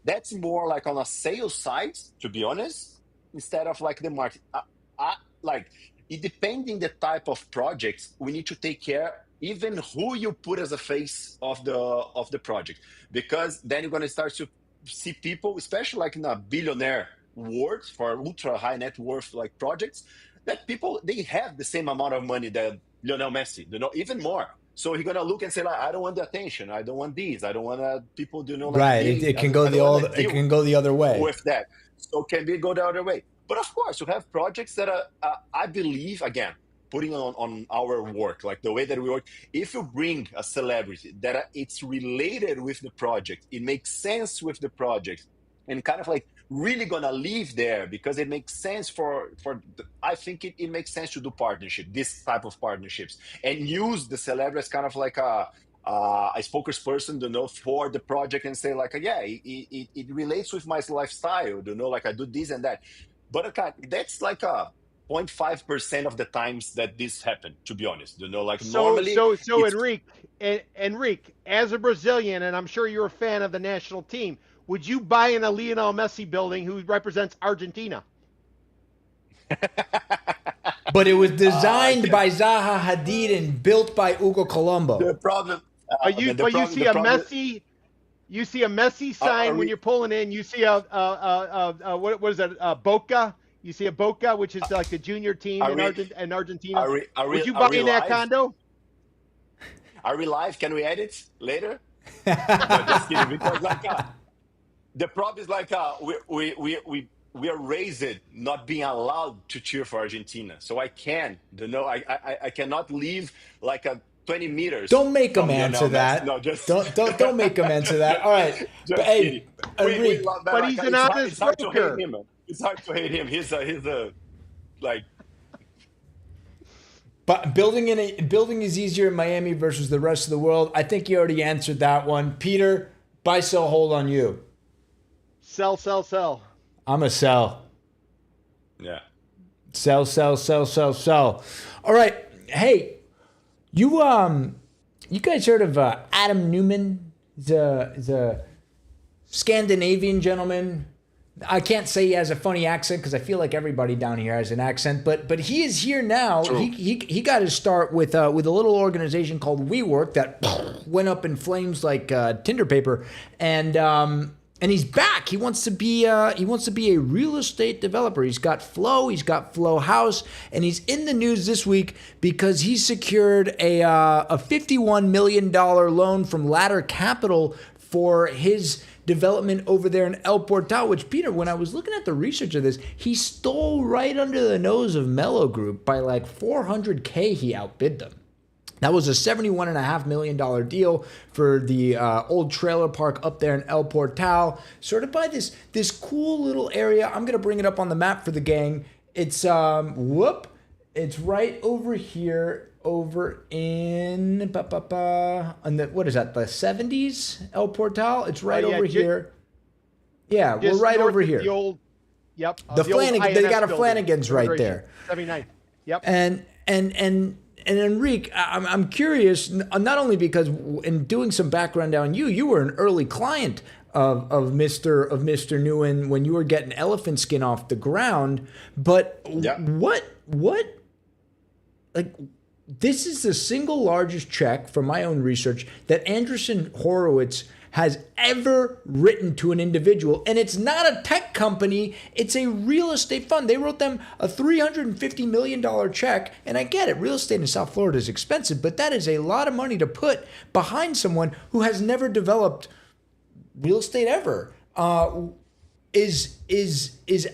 that's more like on a sales side, to be honest, instead of like the market. It depending the type of projects, we need to take care even who you put as a face of the project, because then you're going to start to see people, especially like in a billionaire world for ultra high net worth like projects, that people, they have the same amount of money that Lionel Messi, even more. So he's gonna look and say, I don't want the attention, I don't want these, I don't want people right. It can go the other way with that. So can we go the other way? But of course, you have projects that are, I believe, again, putting on our work, like the way that we work. If you bring a celebrity that it's related with the project, it makes sense with the project, and kind of like really gonna live there because it makes sense I think it makes sense to do this type of partnerships, and use the celebrity as kind of like a spokesperson, for the project, and say it relates with my lifestyle, I do this and that. But that's like a 0.5% of the times that this happened, to be honest. Normally. So Enrique, as a Brazilian, and I'm sure you're a fan of the national team, would you buy in a Lionel Messi building who represents Argentina? But it was designed by Zaha Hadid and built by Ugo Colombo. The problem But you see The a problem. Messi. You see a Messi Are sign when we? you're pulling in. You see what is it? A Boca. You see a Boca, which is like the junior team Are we? in Argentina. Are we? Are Would we? you Are buy we in that live? condo? Are we live? Can we edit later? No, just kidding. Because the problem is we are raised not being allowed to cheer for Argentina. So I can, I cannot leave like a 20 meters Don't make him from answer Lionel Messi. that. No, just Don't make him answer that. All right, but just kidding. hey, We Enrique, love that. But Like he's an it's honest hard to hate broker. him. It's hard to hate him. He's a like but building is easier in Miami versus the rest of the world. I think you already answered that one. Peter, buy, sell, hold on you. Sell, sell, sell. I'm a sell. yeah. Sell, sell, sell, sell, sell. All right. Hey, you guys heard of Adam Newman? He's a Scandinavian gentleman. I can't say he has a funny accent because I feel like everybody down here has an accent, but he is here now. True. He got his start with a little organization called WeWork that went up in flames like Tinder paper, and he's back. He wants to be a real estate developer. He's got Flow House, and he's in the news this week because he secured a $51 million loan from Ladder Capital for his development over there in El Portal, which, Peter, when I was looking at the research of this, he stole right under the nose of Mello Group by like $400K. He outbid them. That was a $71.5 million deal for the old trailer park up there in El Portal, sort of by this cool little area. I'm going to bring it up on the map for the gang. It's, it's right over here, over in, on the, what is that, the 70s, El Portal? It's right over here. Yeah, we're right over here. The old, yep. The Flanagan, they got a building. Flanagan's right there. 79. Yep. And Enrique, I'm curious, not only because in doing some background on you, you were an early client of Mr. Nguyen when you were getting elephant skin off the ground, but Yeah. what like this is the single largest check from my own research that Andreessen Horowitz has ever written to an individual. And it's not a tech company, it's a real estate fund. They wrote them a $350 million check. And I get it, real estate in South Florida is expensive, but that is a lot of money to put behind someone who has never developed real estate ever. Is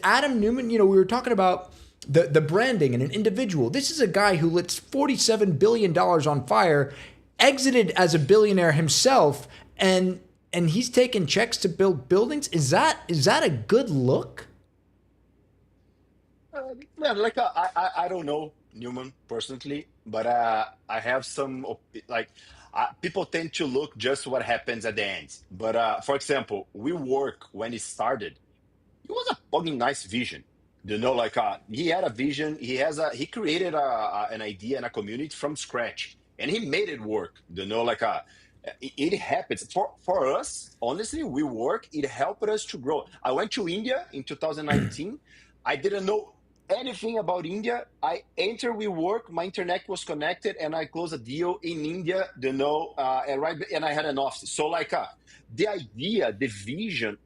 Adam Newman, we were talking about the branding and an individual. This is a guy who lit $47 billion on fire, exited as a billionaire himself, and he's taking checks to build buildings. Is that a good look? I don't know Newman personally, but I have some people tend to look just what happens at the end. But for example, WeWork when it started, it was a fucking nice vision. He had a vision. He created an idea and a community from scratch, and he made it work. It happens for us. Honestly, WeWork. It helped us to grow. I went to India in 2019. I didn't know anything about India. I entered WeWork. My internet was connected, and I closed a deal in India. And I had an office. So the idea, the vision.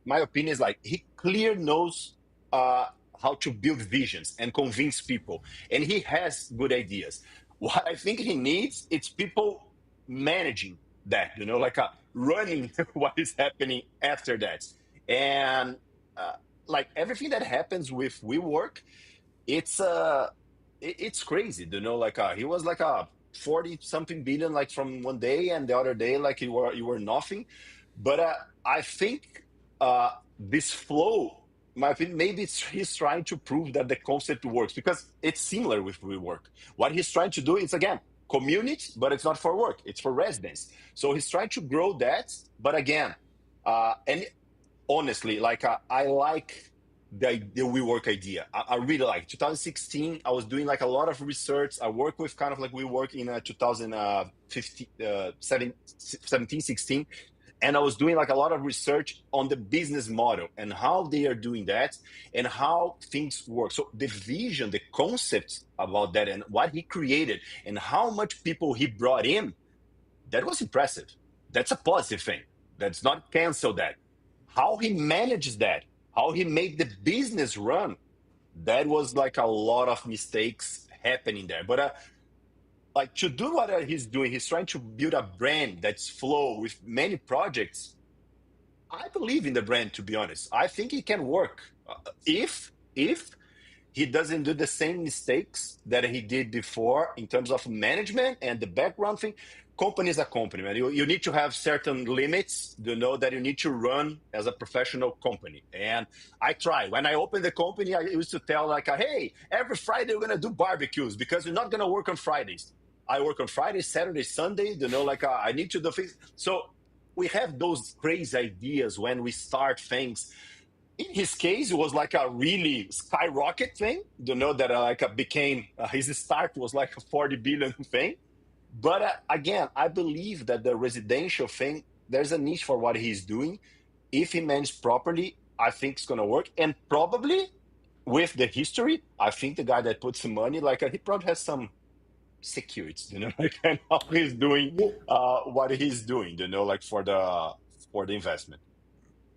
My opinion is he clearly knows how to build visions and convince people, and he has good ideas. What I think he needs it's people managing that, running what is happening after that, and everything that happens with WeWork, it's crazy, he was a 40 something billion from one day, and the other day you were nothing. But I think this flow, my opinion, maybe he's trying to prove that the concept works because it's similar with WeWork. What he's trying to do is, again, community, but it's not for work, it's for residents. So he's trying to grow that. But again, and honestly, I like the WeWork idea. I really like 2016. I was doing a lot of research. I worked with kind of WeWork in 2015, 17, 16. And I was doing like a lot of research on the business model and how they are doing that and how things work. So the vision, the concept about that and what he created and how much people he brought in, that was impressive. That's a positive thing. That's not cancel that. How he manages that, how he made the business run, that was like a lot of mistakes happening there. But like to do what he's doing, he's trying to build a brand that's flow with many projects. I believe in the brand, to be honest. I think it can work if he doesn't do the same mistakes that he did before in terms of management and the background thing. Company is a company, man. You need to have certain limits to know that you need to run as a professional company. And I try. When I opened the company, I used to tell like, hey, every Friday we're going to do barbecues because we're not going to work on Fridays. I work on Friday, Saturday, Sunday, I need to do things. So we have those crazy ideas when we start things. In his case, it was like a really skyrocket thing, that became, his start was like a 40 billion thing. But again, I believe that the residential thing, there's a niche for what he's doing. If he manages properly, I think it's going to work. And probably with the history, I think the guy that puts some money, he probably has some securities, like how he's doing what he's doing, for the investment.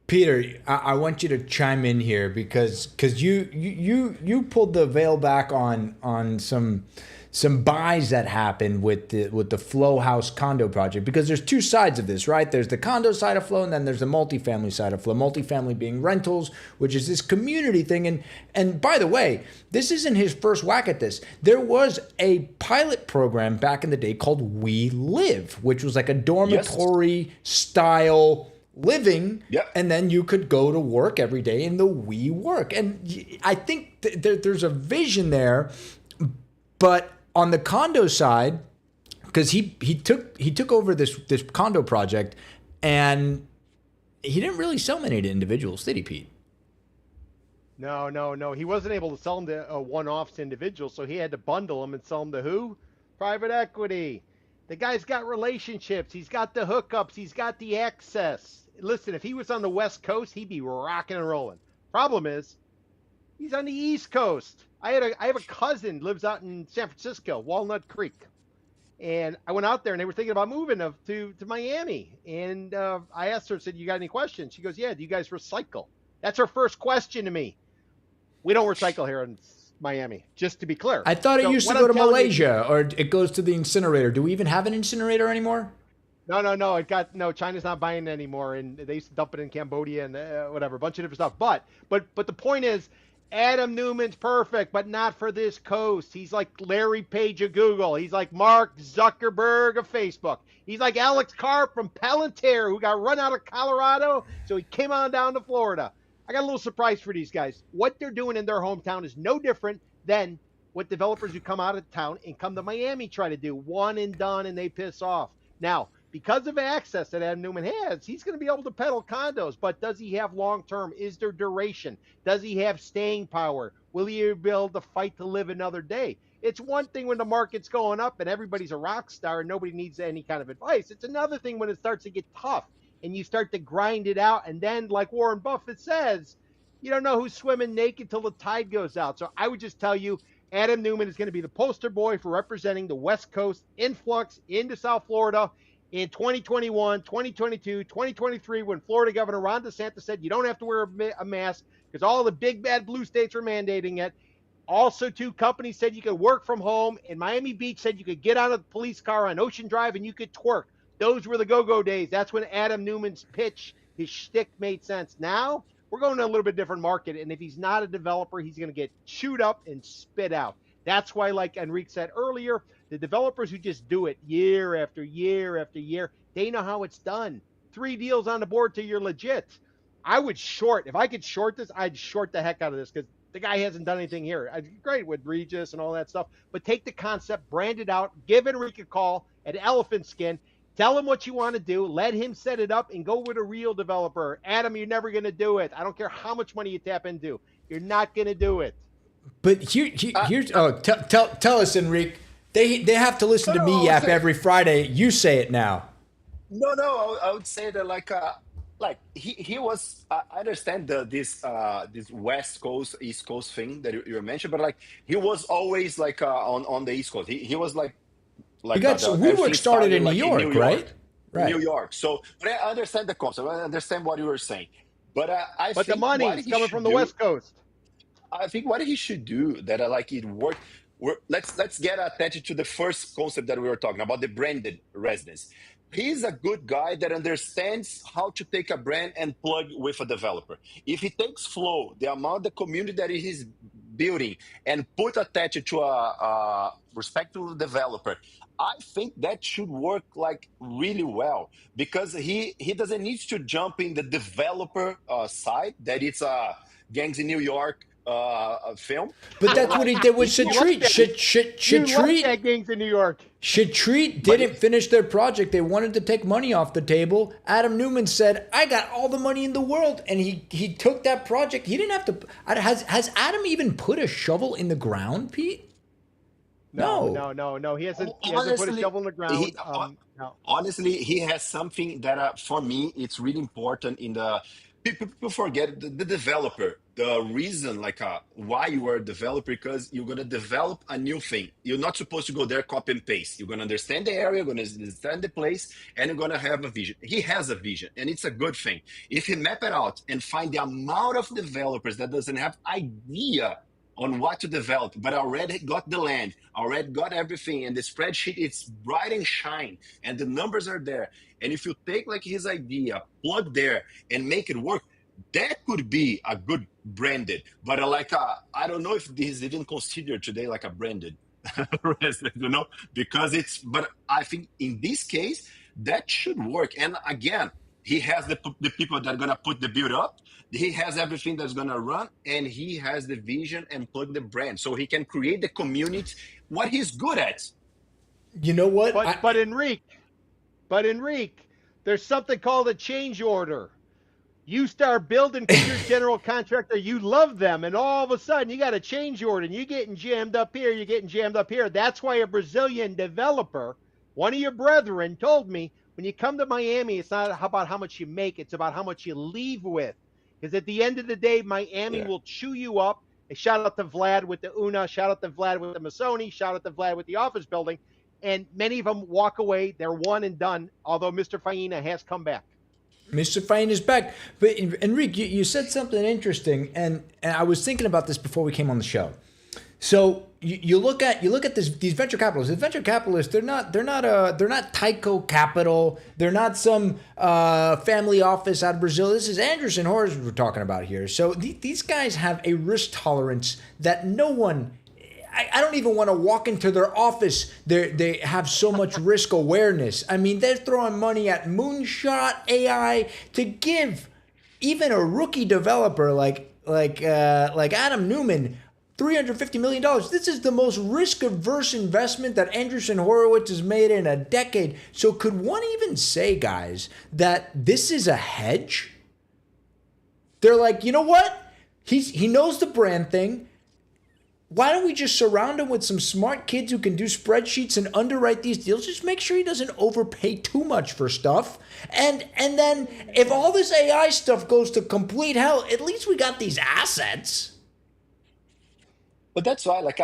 Peter, I want you to chime in here because you pulled the veil back on some buys that happened with the Flow House condo project, because there's two sides of this, right? There's the condo side of Flow, and then there's the multifamily side of Flow. Multifamily being rentals, which is this community thing. And by the way, this isn't his first whack at this. There was a pilot program back in the day called We Live, which was like a dormitory style living, and then you could go to work every day in the We Work. And I think there's a vision there, but on the condo side, because he took over this condo project, and he didn't really sell many to individuals, did he, Pete? No. He wasn't able to sell them to one-offs to individuals, so he had to bundle them and sell them to who? Private equity. The guy's got relationships. He's got the hookups. He's got the access. Listen, if he was on the West Coast, he'd be rocking and rolling. Problem is, he's on the East Coast. I have a cousin lives out in San Francisco, Walnut Creek, and I went out there and they were thinking about moving to Miami. And I asked her, said, "You got any questions?" She goes, "Yeah. Do you guys recycle?" That's her first question to me. We don't recycle here in Miami, just to be clear. I thought it used to go to Malaysia, or it goes to the incinerator. Do we even have an incinerator anymore? No. China's not buying it anymore, and they used to dump it in Cambodia and whatever, a bunch of different stuff. But the point is, Adam Newman's perfect, but not for this coast. He's like Larry Page of Google. He's like Mark Zuckerberg of Facebook. He's like Alex Karp from Palantir, who got run out of Colorado, so he came on down to Florida. I got a little surprise for these guys. What they're doing in their hometown is no different than what developers who come out of town and come to Miami try to do. One and done, and they piss off. Now, because of access that Adam Newman has, he's going to be able to peddle condos, but does he have long-term? Is there duration? Does he have staying power? Will he be able to fight to live another day? It's one thing when the market's going up and everybody's a rock star and nobody needs any kind of advice. It's another thing when it starts to get tough and you start to grind it out. And then, like Warren Buffett says, you don't know who's swimming naked till the tide goes out. So I would just tell you, Adam Newman is going to be the poster boy for representing the West Coast influx into South Florida in 2021, 2022, 2023, when Florida Governor Ron DeSantis said you don't have to wear a mask because all the big bad blue states are mandating it. Also, two companies said you could work from home, and Miami Beach said you could get out of the police car on Ocean Drive and you could twerk. Those were the go-go days. That's when Adam Newman's pitch, his shtick made sense. Now, we're going to a little bit different market, and if he's not a developer, he's going to get chewed up and spit out. That's why, like Enrique said earlier, the developers who just do it year after year after year, they know how it's done. 3 deals on the board till you're legit. I would short. If I could short this, I'd short the heck out of this because the guy hasn't done anything here. Great with Regis and all that stuff, but take the concept, brand it out, give Enrique a call at Elephant Skin, tell him what you want to do, let him set it up, and go with a real developer. Adam, you're never going to do it. I don't care how much money you tap into. You're not going to do it. But here's tell us, Enrique. They have to listen to me yap every Friday. You say it now. No, I would say that like he was. I understand this West Coast East Coast thing that you mentioned, but like he was always like on the East Coast. He was We like got the WeWork everything started started in New like in New York, right? York, New Right. York. So, but I understand the concept. I understand what you were saying. But I But the think what money's he coming from should the do, West Coast. I think what he should do that I like it work. Let's get attached to the first concept that we were talking about, the branded residence. He's a good guy that understands how to take a brand and plug with a developer. If he takes flow, the amount the community that he's building, and put attached to a respectful developer, I think that should work like really well because he doesn't need to jump in the developer side that it's a gangs in New York film. But But that's what he like did with if he You like Shatreat. that? You like Shatreat that gangs in New York? Shatreat but didn't finish their project. They wanted to take money off the table. Adam Newman said, "I got all the money in the world," and he took that project. He didn't have to. Has Adam even put a shovel in the ground, Pete? No, No. no, no, no. He hasn't put a honestly, shovel in the he ground. No. honestly he has something that for me it's really important in the people forget the developer, the reason like why you are a developer, because you're going to develop a new thing. You're not supposed to go there copy and paste. You're going to understand the area, you're going to understand the place, and you're going to have a vision. He has a vision, and it's a good thing. If he map it out and find the amount of developers that doesn't have idea on what to develop, but already got the land, already got everything, and the spreadsheet it's bright and shine, and the numbers are there. And if you take like his idea, plug there, and make it work, that could be a good branded. But I don't know if this is even considered today like a branded resident, because it's. But I think in this case that should work. And again, he has the people that are gonna put the build up. He has everything that's gonna run, and he has the vision and plug the brand, so he can create the community. What he's good at. You know what? But Enrique, there's something called a change order. You start building because you're a general contractor, you love them, and all of a sudden you got a change order and you're getting jammed up here, you're getting jammed up here. That's why a Brazilian developer, one of your brethren, told me when you come to Miami, it's not about how much you make, it's about how much you leave with. Because at the end of the day, Miami Yeah. will chew you up. And shout out to Vlad with the Una, shout out to Vlad with the Masoni, shout out to Vlad with the office building. And many of them walk away, they're one and done, although Mr. Faina has come back. Mr. Fine is back. But Enrique, you said something interesting, and I was thinking about this before we came on the show. So you look at these venture capitalists. The venture capitalists, they're not Tyco Capital. They're not some family office out of Brazil. This is Andreessen Horowitz we're talking about here. So these guys have a risk tolerance that no one. I don't even want to walk into their office. They have so much risk awareness. I mean, they're throwing money at moonshot AI to give even a rookie developer like Adam Newman $350 million. This is the most risk averse investment that Andreessen Horowitz has made in a decade. So could one even say, guys, that this is a hedge? They're like, you know what? He knows the brand thing. Why don't we just surround him with some smart kids who can do spreadsheets and underwrite these deals? Just make sure he doesn't overpay too much for stuff. And then if all this AI stuff goes to complete hell, at least we got these assets. But that's why, like,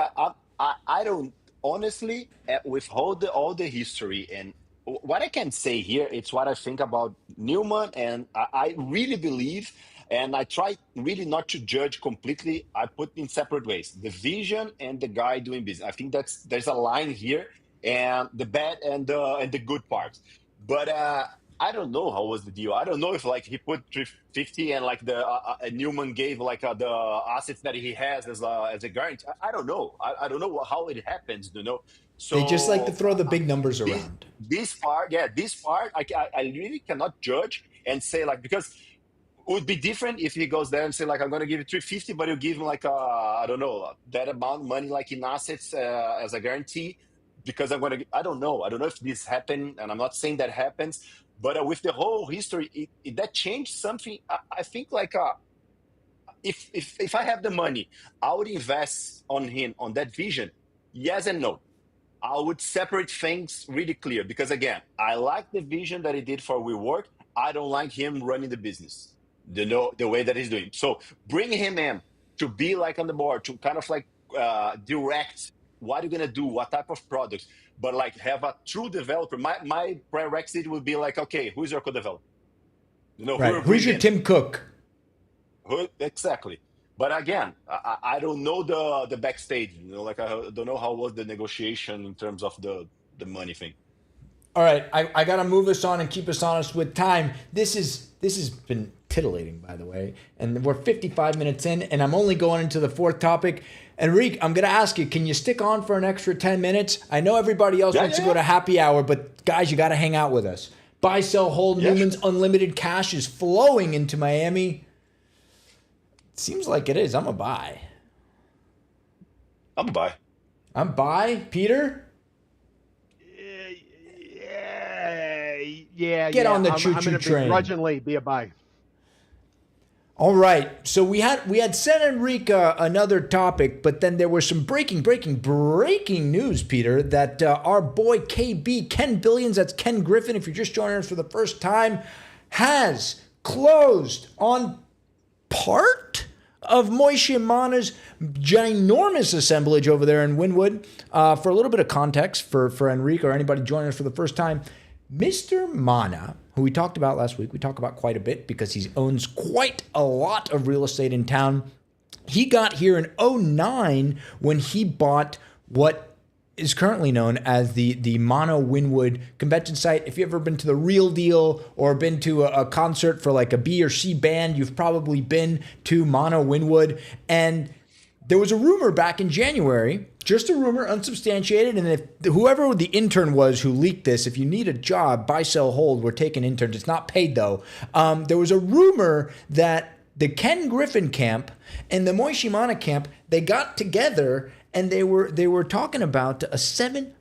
I don't honestly, with all the history and what I can say here, it's what I think about Newman, and I really believe, and I try really not to judge completely. I put in separate ways the vision and the guy doing business. I think there's a line here, and the bad and the good parts. But I don't know how was the deal. I don't know if like he put 350 and like the Newman gave like the assets that he has as a guarantee. I don't know. I don't know how it happens. They just like to So throw the big numbers this around. this part, yeah, this part, I really cannot judge and say like, because it would be different if he goes there and say like, I'm gonna give you 350, but you give him like I don't know, that amount of money like in assets as a guarantee, because I don't know if this happened, and I'm not saying that happens, but with the whole history, that changed something. I think like if I have the money, I would invest on him on that vision. Yes and no. I would separate things really clear because again, I like the vision that he did for WeWork. I don't like him running the business, the way that he's doing. So bring him in to be like on the board, to kind of like direct what you're gonna do, what type of products, but like have a true developer. My prerequisite would be like, okay, who's your co-developer? Who Right. are Who's your in? Tim Cook? Who, exactly. But again, I don't know the backstage. Like I don't know how was the negotiation in terms of the money thing. All right, I got to move us on and keep us honest with time. This has been titillating, by the way, and we're 55 minutes in, and I'm only going into the fourth topic. Enrique, I'm going to ask you, can you stick on for an extra 10 minutes? I know everybody else wants to go to happy hour, but guys, you got to hang out with us. Buy, sell, hold. Newman's unlimited cash is flowing into Miami. Seems like it is. I'm a buy. I'm a buy. I'm buy. Peter? Yeah. Get on the I'm choo-choo gonna train. Begrudgingly be a buy. All right. So we had sent Enrique another topic, but then there was some breaking news, Peter, that our boy KB, Ken Billions, that's Ken Griffin, if you're just joining us for the first time, has closed on part of Moishe Mana's ginormous assemblage over there in Wynwood. For a little bit of context for Enrique or anybody joining us for the first time, Mr. Mana, who we talked about last week, we talk about quite a bit because he owns quite a lot of real estate in town. He got here in 2009 when he bought what is currently known as the Mono Wynwood convention site. If you've ever been to the Real Deal or been to a concert for like a B or C band, you've probably been to Mono Wynwood. And there was a rumor back in January, just a rumor, unsubstantiated, and if whoever the intern was who leaked this, if you need a job, buy, sell, hold, we're taking interns. It's not paid though. There was a rumor that the Ken Griffin camp and the Moishe Mana camp, they got together and they were talking about a $700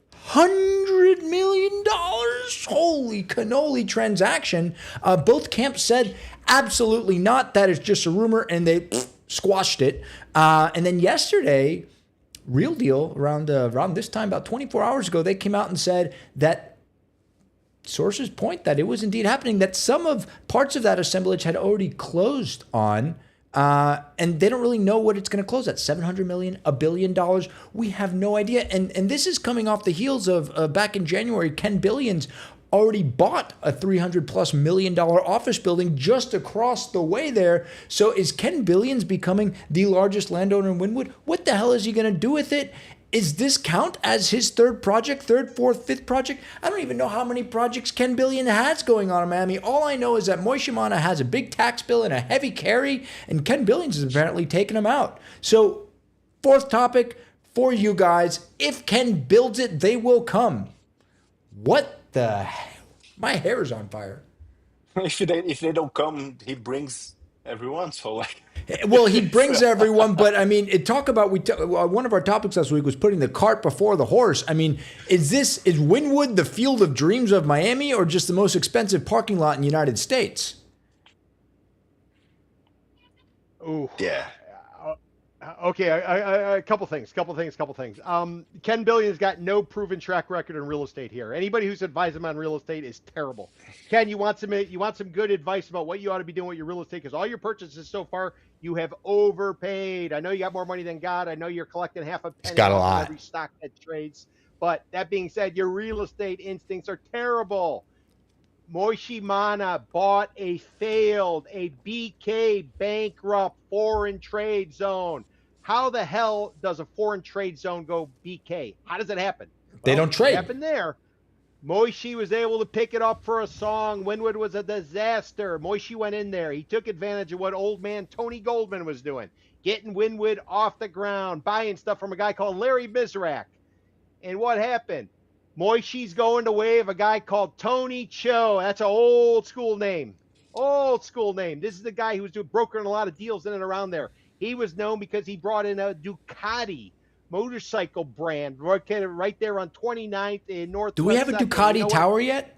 million holy cannoli transaction. Both camps said absolutely not. That is just a rumor, and they squashed it. And then yesterday, Real Deal, around this time, about 24 hours ago, they came out and said that sources point that it was indeed happening, that some of parts of that assemblage had already closed on, and they don't really know what it's going to close at. $700 million, $1 billion. We have no idea. And this is coming off the heels of back in January, Ken Billions already bought a $300+ million office building just across the way there. So is Ken Billions becoming the largest landowner in Wynwood? What the hell is he going to do with it? Is this count as his third, fourth, fifth project? I don't even know how many projects Ken Billion has going on in Miami. All I know is that Moishe Mana has a big tax bill and a heavy carry, and Ken Billions is apparently taking him out. So, fourth topic for you guys. If Ken builds it, they will come. What the hell? My hair is on fire. If they don't come, he brings everyone. So like, well, he brings everyone, but I mean, one of our topics last week was putting the cart before the horse. I mean, is Wynwood the field of dreams of Miami, or just the most expensive parking lot in the United States? Ooh. Yeah. Okay, a couple things. Ken Billions got no proven track record in real estate here. Anybody who's advised him on real estate is terrible. Ken, you want some good advice about what you ought to be doing with your real estate, because all your purchases so far, you have overpaid. I know you got more money than God. I know you're collecting half a penny off every stock that trades. But that being said, your real estate instincts are terrible. Moishe Mana bought a BK bankrupt foreign trade zone. How the hell does a foreign trade zone go BK? How does it happen? They don't trade. It happened there. Moishe was able to pick it up for a song. Wynwood was a disaster. Moishe went in there. He took advantage of what old man Tony Goldman was doing, getting Wynwood off the ground, buying stuff from a guy called Larry Mizrak. And what happened? Moishe's going the way of a guy called Tony Cho. That's an old school name. This is the guy who was brokering a lot of deals in and around there. He was known because he brought in a Ducati motorcycle brand right there on 29th in North. Do we have a Ducati tower yet?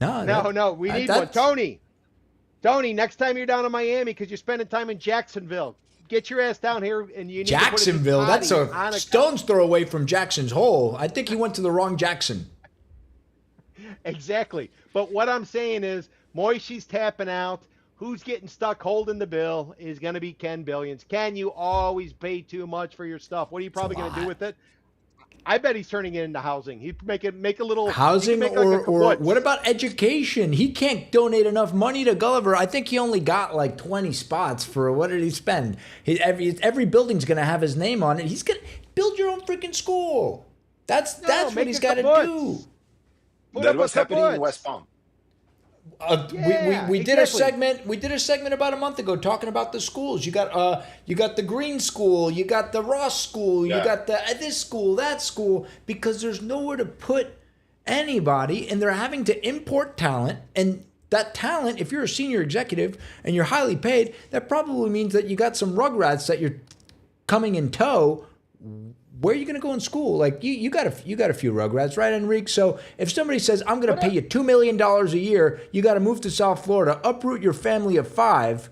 No. We need one. Tony Tony, next time you're down in Miami because you're spending time in Jacksonville, get your ass down here and you need to put a Jacksonville, that's Ducati a on a stone's throw away from Jackson's Hole. I think he went to the wrong Jackson. Exactly. But what I'm saying is, Moishy's tapping out. Who's getting stuck holding the bill is going to be Ken Billions. Ken, you always pay too much for your stuff. What are you probably going to do with it? I bet he's turning it into housing. He'd make a little housing, make or like or what about education? He can't donate enough money to Gulliver. I think he only got like 20 spots for what did he spend? Every building's going to have his name on it. He's going to build your own freaking school. That's what he's got to do. That was happening in West Palm. We did a segment. We did a segment about a month ago talking about the schools. You got the Green School, you got the Ross School, you got the this school, that school, because there's nowhere to put anybody, and they're having to import talent. And that talent, if you're a senior executive and you're highly paid, that probably means that you got some rugrats that you're coming in tow. Where are you going to go in school? Like you got a few rugrats, right, Enrique? So if somebody says, I'm going to pay you $2 million a year, you got to move to South Florida, uproot your family of 5,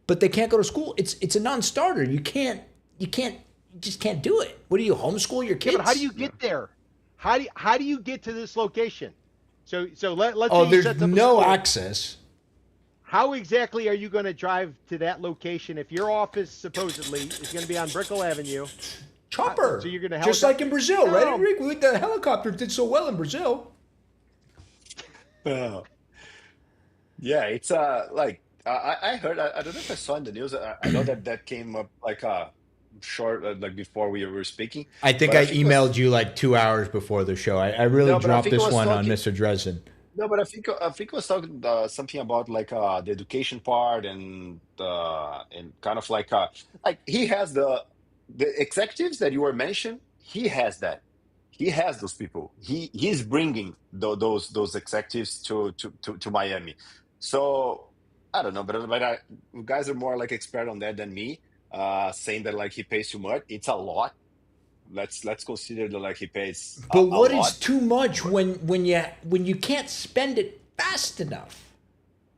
but they can't go to school. It's a non-starter. You just can't do it. What do you homeschool your kids? Yeah, but how do you get there? How do you get to this location? So let's say there's no access. How exactly are you going to drive to that location if your office supposedly is going to be on Brickell Avenue? Chopper. So you're going to just like in Brazil, right, Enrique? The helicopter did so well in Brazil. Yeah, it's like I heard. I don't know if I saw in the news. I know that came up like short, like before we were speaking. I think I emailed you like 2 hours before the show. I really dropped this one on Mr. Dresden. No, but I think I was talking something about like the education part and kind of like he has the executives that you were mentioned. He has that. He has those people. He's bringing those executives to Miami. So I don't know, but you guys are more like expert on that than me. Saying that like he pays too much. It's a lot. Let's consider that like he pays but what lot. Is too much when you can't spend it fast enough?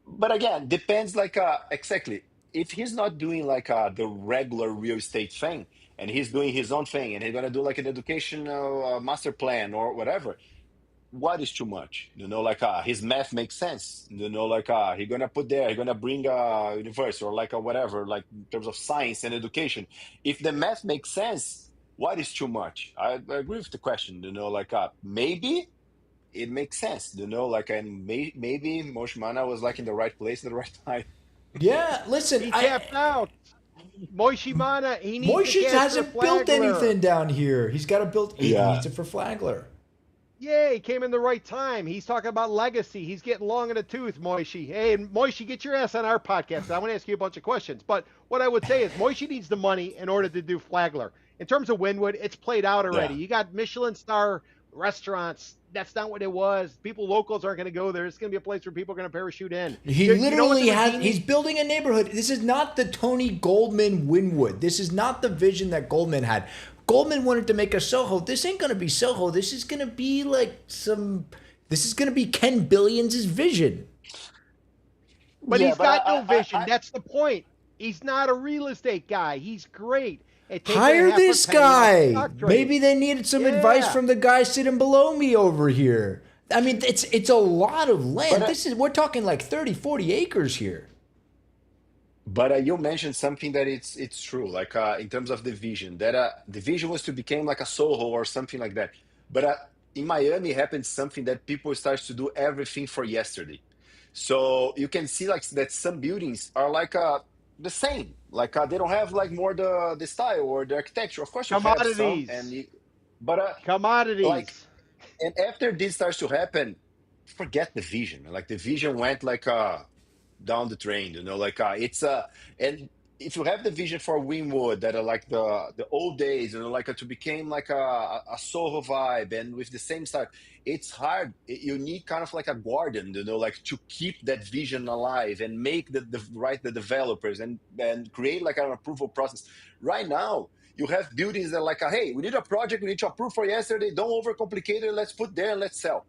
But again, depends like exactly. If he's not doing like the regular real estate thing, and he's doing his own thing, and he's gonna do like an educational master plan or whatever, what is too much? Like his math makes sense. Like he's gonna put there, he's gonna bring a university or like a whatever, like in terms of science and education. If the math makes sense, what is too much? I agree with the question. Like maybe it makes sense. Like and maybe Moshmana was like in the right place at the right time. Yeah, listen, he tapped out. Moishimana, he needs Moishi hasn't built anything down here. He's got to build. He needs it for Flagler. Yeah, he came in the right time. He's talking about legacy. He's getting long in the tooth, Moishi. Hey, and Moishi, get your ass on our podcast. I want to ask you a bunch of questions. But what I would say is Moishi needs the money in order to do Flagler. In terms of Wynwood, it's played out already. Yeah. You got Michelin star restaurants. That's not what it was. People, locals aren't going to go there. It's going to be a place where people are going to parachute in. He's building a neighborhood. This is not the Tony Goldman Wynwood. This is not the vision that Goldman had. Goldman wanted to make a Soho. This ain't going to be Soho. This is going to be like this is going to be Ken Billions' vision. But he's got no vision. That's the point. He's not a real estate guy. He's great. Hire this guy. Maybe they needed some advice from the guy sitting below me over here. I mean, it's a lot of land. We're talking like 30, 40 acres here. But you mentioned something that it's true, like in terms of the vision, that the vision was to become like a Soho or something like that. But in Miami happened something that people start to do everything for yesterday. So you can see like that some buildings are like the same, like they don't have like more the style or the architecture. Of course, you commodities. Have some, but commodities. Like, and after this starts to happen, forget the vision. Like the vision went like down the drain. Like it's and if you have the vision for Wynwood that are like the old days, like to become like a Soho vibe and with the same style, it's hard. You need kind of like a guardian, like to keep that vision alive and make the developers and create like an approval process. Right now, you have buildings that are like, hey, we need a project, we need to approve for yesterday. Don't overcomplicate it. Let's put there and let's sell.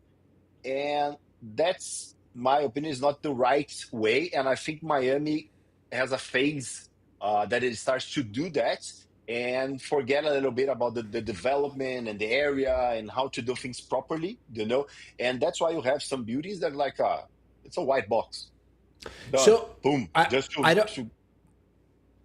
And that's my opinion, is not the right way. And I think Miami has a phase that it starts to do that and forget a little bit about the development and the area and how to do things properly, And that's why you have some beauties that like, it's a white box. Done. So Boom. I Just I don't to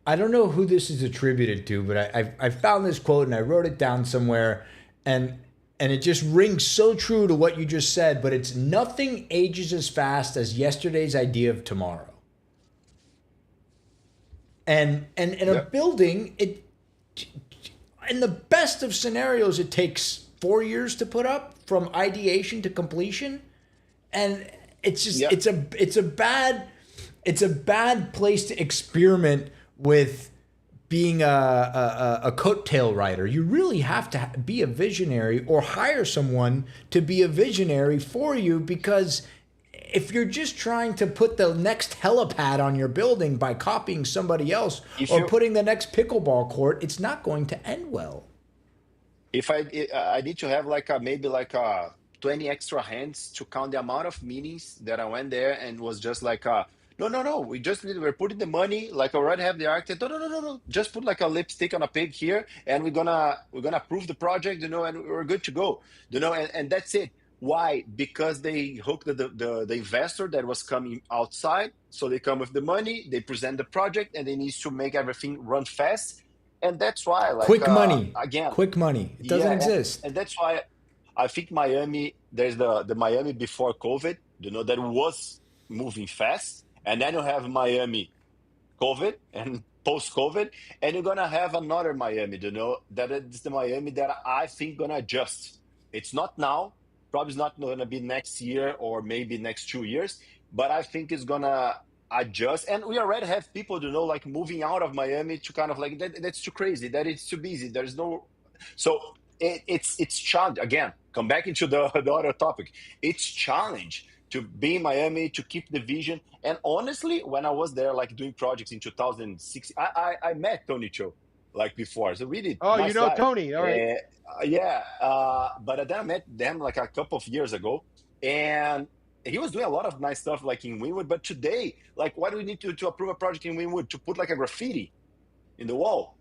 I don't know who this is attributed to, but I found this quote and I wrote it down somewhere, and it just rings so true to what you just said. But it's nothing ages as fast as yesterday's idea of tomorrow. And in a yeah. building, in the best of scenarios, it takes 4 years to put up from ideation to completion, and it's just Yeah. it's a bad place to experiment with being a coattail rider. You really have to be a visionary or hire someone to be a visionary for you, because if you're just trying to put the next helipad on your building by copying somebody else If or you putting the next pickleball court, it's not going to end well. if I need to have like maybe like 20 extra hands to count the amount of meetings that I went there and was just like no, we're putting the money, like I already have the architect. No, just put like a lipstick on a pig here, and we're gonna approve the project, and we're good to go, and that's it. Why? Because they hooked the investor that was coming outside, so they come with the money, they present the project, and they need to make everything run fast. And that's why, like, Quick money. again, Quick money. It doesn't yeah, exist. and that's why I think Miami, there's the Miami before COVID, that was moving fast. And then you have Miami COVID and post COVID, and you're gonna have another Miami, that is the Miami that I think gonna adjust. It's not now, probably it's not gonna be next year or maybe next 2 years, but I think it's gonna adjust. And we already have people, like moving out of Miami to kind of like that's too crazy, that it's too busy. There's no so it's challenge again. Come back into the other topic. It's challenge to be in Miami, to keep the vision. And honestly, when I was there, like doing projects in 2006, I met Tony Cho like before. So really Oh, you nice know guy. Tony. All right. Yeah, but then I met them like a couple of years ago, and he was doing a lot of nice stuff like in Wynwood. But today, like, why do we need to approve a project in Wynwood to put like a graffiti in the wall?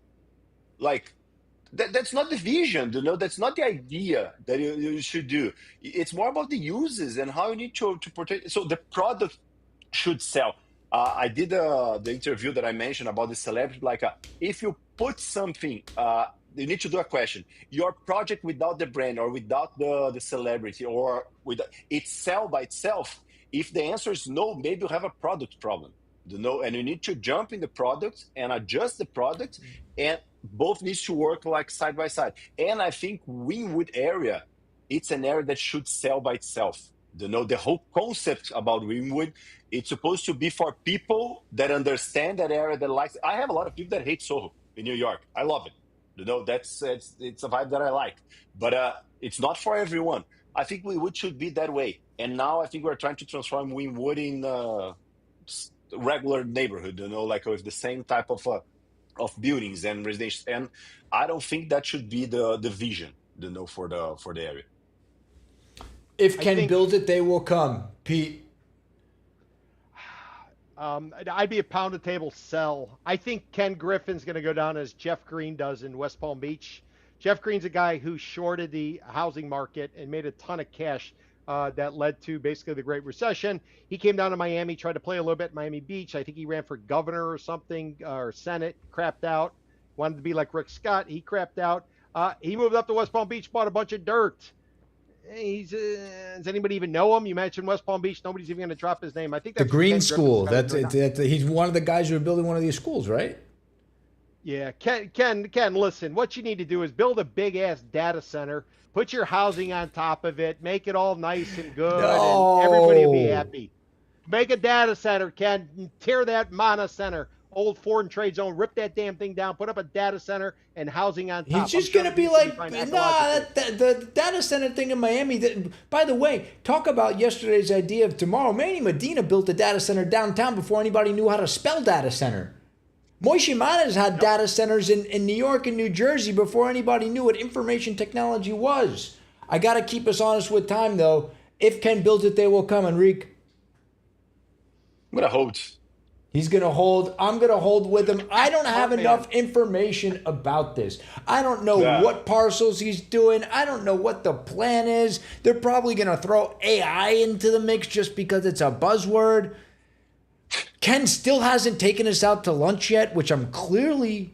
Like, that's not the vision, that's not the idea that you should do. It's more about the uses and how you need to protect. So the product should sell. I did the interview that I mentioned about the celebrity. Like, if you put something, you need to do a question. Your project without the brand or without the celebrity or it sell by itself. If the answer is no, maybe you have a product problem, and you need to jump in the product and adjust the product, and both needs to work like side by side. And I think Wynwood area, it's an area that should sell by itself. The whole concept about Wynwood, it's supposed to be for people that understand that area, that likes. I have a lot of people that hate Soho in New York. I love it. That's it's a vibe that I like. But it's not for everyone. I think Wynwood should be that way. And now I think we're trying to transform Wynwood in regular neighborhood, like with the same type of buildings and residential. And I don't think that should be the vision, for the area. If I Ken think builds it, they will come. Pete. I'd be a pound a table sell. I think Ken Griffin's going to go down as Jeff Green does in West Palm Beach. Jeff Green's a guy who shorted the housing market and made a ton of cash that led to basically the Great Recession. He came down to Miami, tried to play a little bit in Miami Beach. I think he ran for governor or something, or Senate, crapped out. Wanted to be like Rick Scott. He crapped out. He moved up to West Palm Beach, bought a bunch of dirt. Does anybody even know him? You mentioned West Palm Beach. Nobody's even going to drop his name. I think The that's what Green Ken School. Griffin's That's kinda it. He's one of the guys who are building one of these schools, right? Yeah, Ken, listen, what you need to do is build a big ass data center, put your housing on top of it, make it all nice and good, and everybody will be No. happy. Make a data center, Ken. Tear that Mana Center, old foreign trade zone, rip that damn thing down, put up a data center and housing on top. He's just I'm sure going to be these can like, fine nah, ecologically. the data center thing in Miami. By the way, talk about yesterday's idea of tomorrow. Manny Medina built a data center downtown before anybody knew how to spell data center. Moishe Manas had data centers in New York and New Jersey before anybody knew what information technology was. I got to keep us honest with time, though. If Ken builds it, they will come, Enrique. gonna hold. He's going to hold. I'm going to hold with him. I don't have Smart man. enough information about this. I don't know Yeah. what parcels he's doing. I don't know what the plan is. They're probably going to throw AI into the mix just because it's a buzzword. Ken still hasn't taken us out to lunch yet, which I'm clearly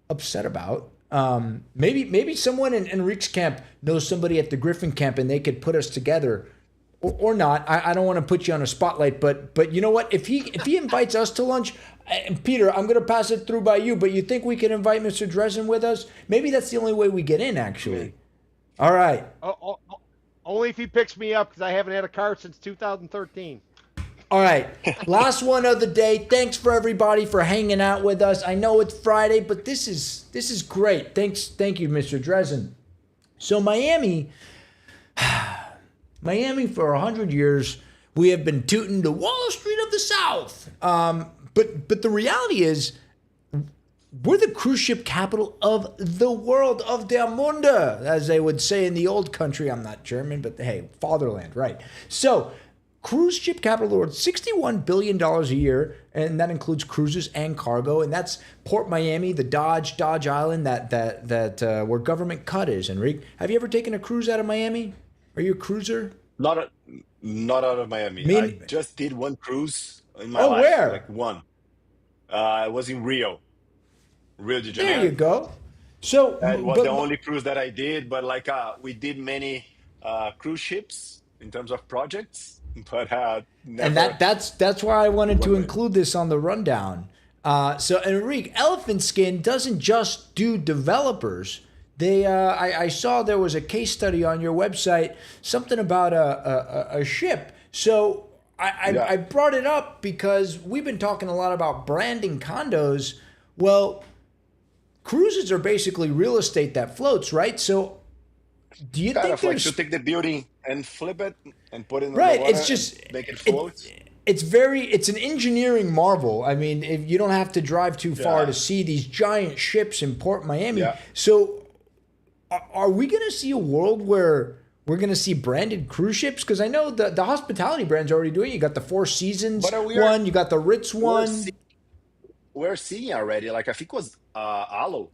upset about. Maybe someone in Enrique's camp knows somebody at the Griffin camp and they could put us together. Or not. I don't want to put you on a spotlight, but you know what? If he invites us to lunch, Peter, I'm going to pass it through by you. But you think we can invite Mr. Dresden with us? Maybe that's the only way we get in. Actually. All right. Only if he picks me up because I haven't had a car since 2013. All right. Last one of the day. Thanks for everybody for hanging out with us. I know it's Friday, but this is great. Thank you, Mr. Dresden. So Miami for 100 years, we have been tooting the Wall Street of the South. But the reality is, we're the cruise ship capital of the world, of der Munde, as they would say in the old country. I'm not German, but hey, fatherland, right? So, cruise ship capital of the world, $61 billion a year, and that includes cruises and cargo, and that's Port Miami, the Dodge Island, that where Government Cut is. Enrique, have you ever taken a cruise out of Miami? Are you a cruiser? Not not out of Miami. I Mean, just did one cruise in my oh, life, where? like one. It was in Rio de There you Janeiro. go. So, It was the but only cruise that I did, but like we did many cruise ships in terms of projects, but and never that's why I wanted to one way. include this on the rundown. So Enrique, Elephant Skin doesn't just do developers. I saw there was a case study on your website, something about a ship. So Yeah, I brought it up because we've been talking a lot about branding condos. Well, cruises are basically real estate that floats, right? So do you kind think of like to there's take the building and flip it and put it on the right? water It's and just make it it. float. It's an engineering marvel. I mean, if you don't have to drive too far to Yeah, see these giant ships in Port Miami. yeah. So, are we going to see a world where we're going to see branded cruise ships? Because I know the hospitality brands are already doing it. You got the Four Seasons But one, you got the Ritz we're one. we're seeing already. Like I think it was Alo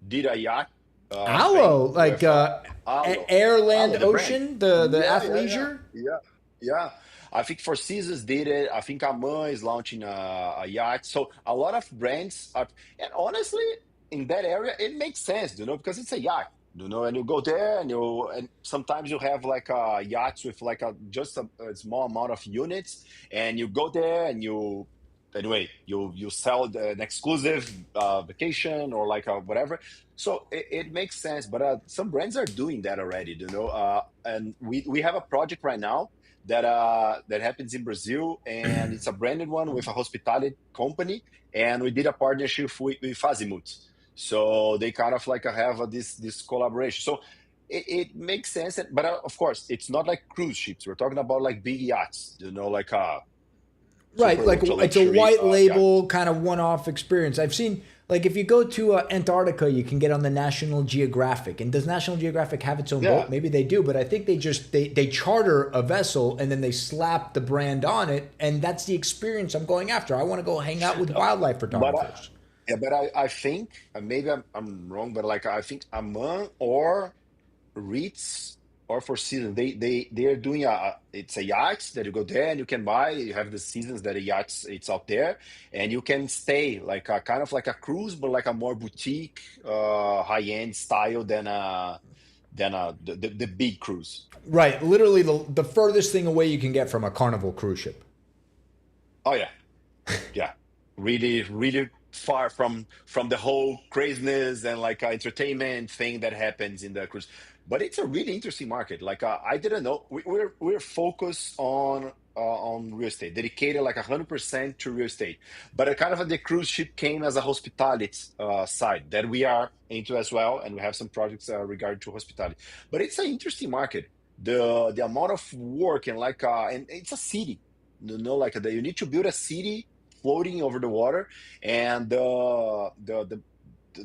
did a yacht thing Aloe, like with Alo, Air, Land, Alo, the brand. Ocean, the Yeah, yeah, yeah, athleisure. yeah, yeah. I think Four Seasons did it. I think Aman is launching a yacht. So a lot of brands are, and honestly, in that area, it makes sense, because it's a yacht, and you go there and sometimes you have like yachts with like just a small amount of units, and you go there and anyway, you sell an exclusive vacation or like whatever. So it makes sense, but some brands are doing that already, and we have a project right now that happens in Brazil, and it's a branded one with a hospitality company, and we did a partnership with Azimut, so they kind of like have this collaboration. So it makes sense, but of course, it's not like cruise ships. We're talking about like big yachts, like Right, super like ultra it's a luxury white yachts. label kind of one-off experience. I've seen, like, if you go to Antarctica, you can get on the National Geographic. And does National Geographic have its own boat? Yeah, Maybe they do, but I think they charter a vessel and then they slap the brand on it, and that's the experience I'm going after. I want to go hang out with wildlife but photographers. I think maybe I'm wrong, but like I think Amman or Ritz or Four Seasons, they are doing it's a yacht that you go there and you can buy. You have the seasons that the yachts it's out there, and you can stay like a kind of like a cruise, but like a more boutique, high end style than the big cruise. Right, literally the furthest thing away you can get from a Carnival cruise ship. Oh yeah, yeah, really, really far from the whole craziness and like entertainment thing that happens in the cruise. But it's a really interesting market. Like I didn't know we're focused on real estate, dedicated like 100% to real estate. But kind of the cruise ship came as a hospitality side that we are into as well, and we have some projects regarding to hospitality. But it's an interesting market. The amount of work and like and it's a city, like you need to build a city floating over the water, and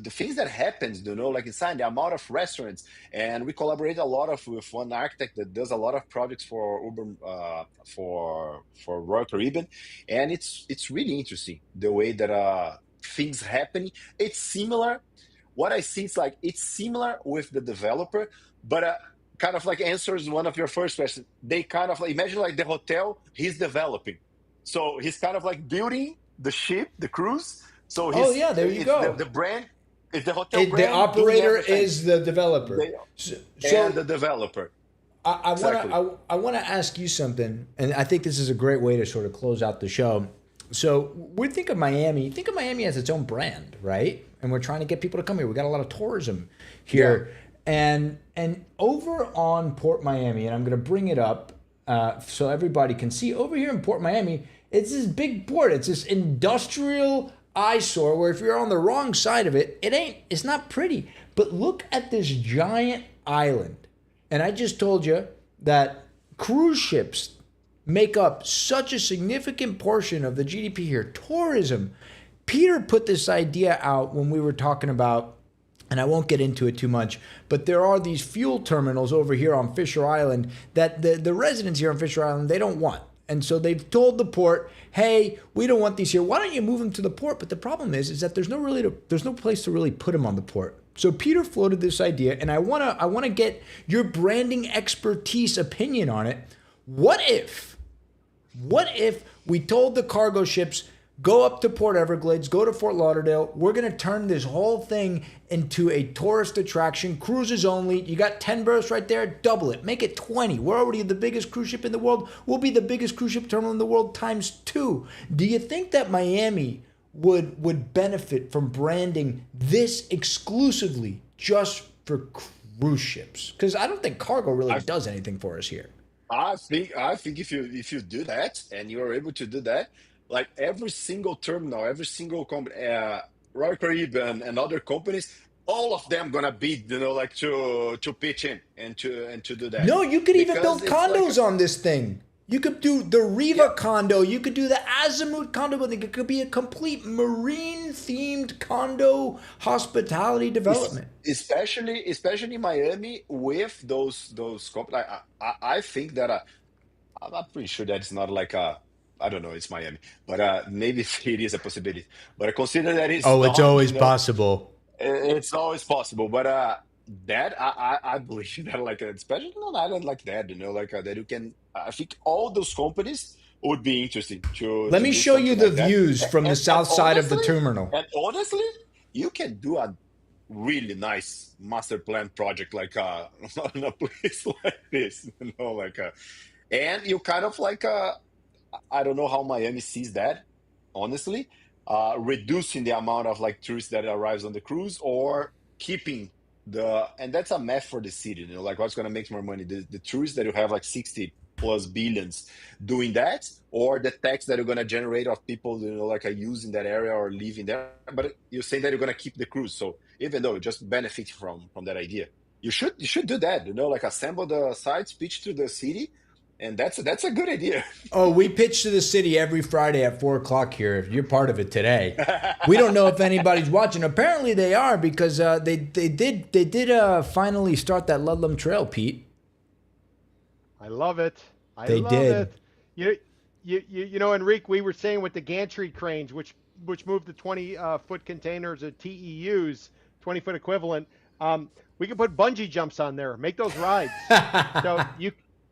the things that happens, like inside the amount of restaurants, and we collaborate a lot with one architect that does a lot of projects for urban, for Royal Caribbean, and it's really interesting the way that things happen. It's similar. What I see is like it's similar with the developer, but kind of like answers one of your first questions. They kind of like imagine like the hotel he's developing, so he's kind of like building the ship, the cruise. So there you go. The brand is the hotel brand. The operator is the developer. And the developer. I want to ask you something, and I think this is a great way to sort of close out the show. So we think of Miami. Think of Miami as its own brand, right? And we're trying to get people to come here. We got a lot of tourism here, and over on Port Miami, and I'm going to bring it up so everybody can see. Over here in Port Miami, it's this big port. It's this industrial eyesore where if you're on the wrong side of it, it's not pretty. But look at this giant island. And I just told you that cruise ships make up such a significant portion of the GDP here. Tourism. Peter put this idea out when we were talking about, and I won't get into it too much, but there are these fuel terminals over here on Fisher Island that the residents here on Fisher Island, they don't want. And so they've told the port, hey, we don't want these here. Why don't you move them to the port? But the problem is that there's no place to really put them on the port. So Peter floated this idea, and I wanna get your branding expertise opinion on it. What if we told the cargo ships, go up to Port Everglades, go to Fort Lauderdale. We're going to turn this whole thing into a tourist attraction, cruises only. You got 10 berths right there, double it. Make it 20. We're already the biggest cruise ship in the world. We'll be the biggest cruise ship terminal in the world times 2. Do you think that Miami would benefit from branding this exclusively just for cruise ships? Because I don't think cargo really does anything for us here. I think if you do that and you are able to do that, like every single terminal, every single company, Royal Caribbean and other companies, all of them gonna be, like to pitch in and to do that. No, you could even build condos on this thing. You could do the Riva condo. You could do the Azimut condo building. It could be a complete marine-themed condo hospitality development. Especially Miami with those companies. I think that I'm pretty sure that it's not like I don't know, it's Miami, but maybe it is a possibility. But I consider that it's it's always possible. It's always possible, but that I believe that like especially on an island like that, that you can. I think all those companies would be interesting to. Let me show you the views from the south side of the terminal. And honestly, you can do a really nice master plan project like on a place like this, and you kind of like I don't know how Miami sees that, honestly, reducing the amount of like tourists that arrives on the cruise or keeping and that's a math for the city, like what's going to make more money, the tourists that you have like 60 plus billions doing that, or the tax that you're going to generate of people, like using that area or living there. But you're saying that you're going to keep the cruise. So even though you just benefit from that idea, you should do that, like assemble the sites, pitch to the city. And that's a good idea. Oh, we pitch to the city every Friday at 4:00 here. If you're part of it today, we don't know if anybody's watching. Apparently they are, because they did finally start that Ludlam Trail, Pete. I love it. They did. You know, Enrique, we were saying with the gantry cranes, which moved the 20-foot containers of TEUs, 20-foot equivalent. We could put bungee jumps on there, make those rides. So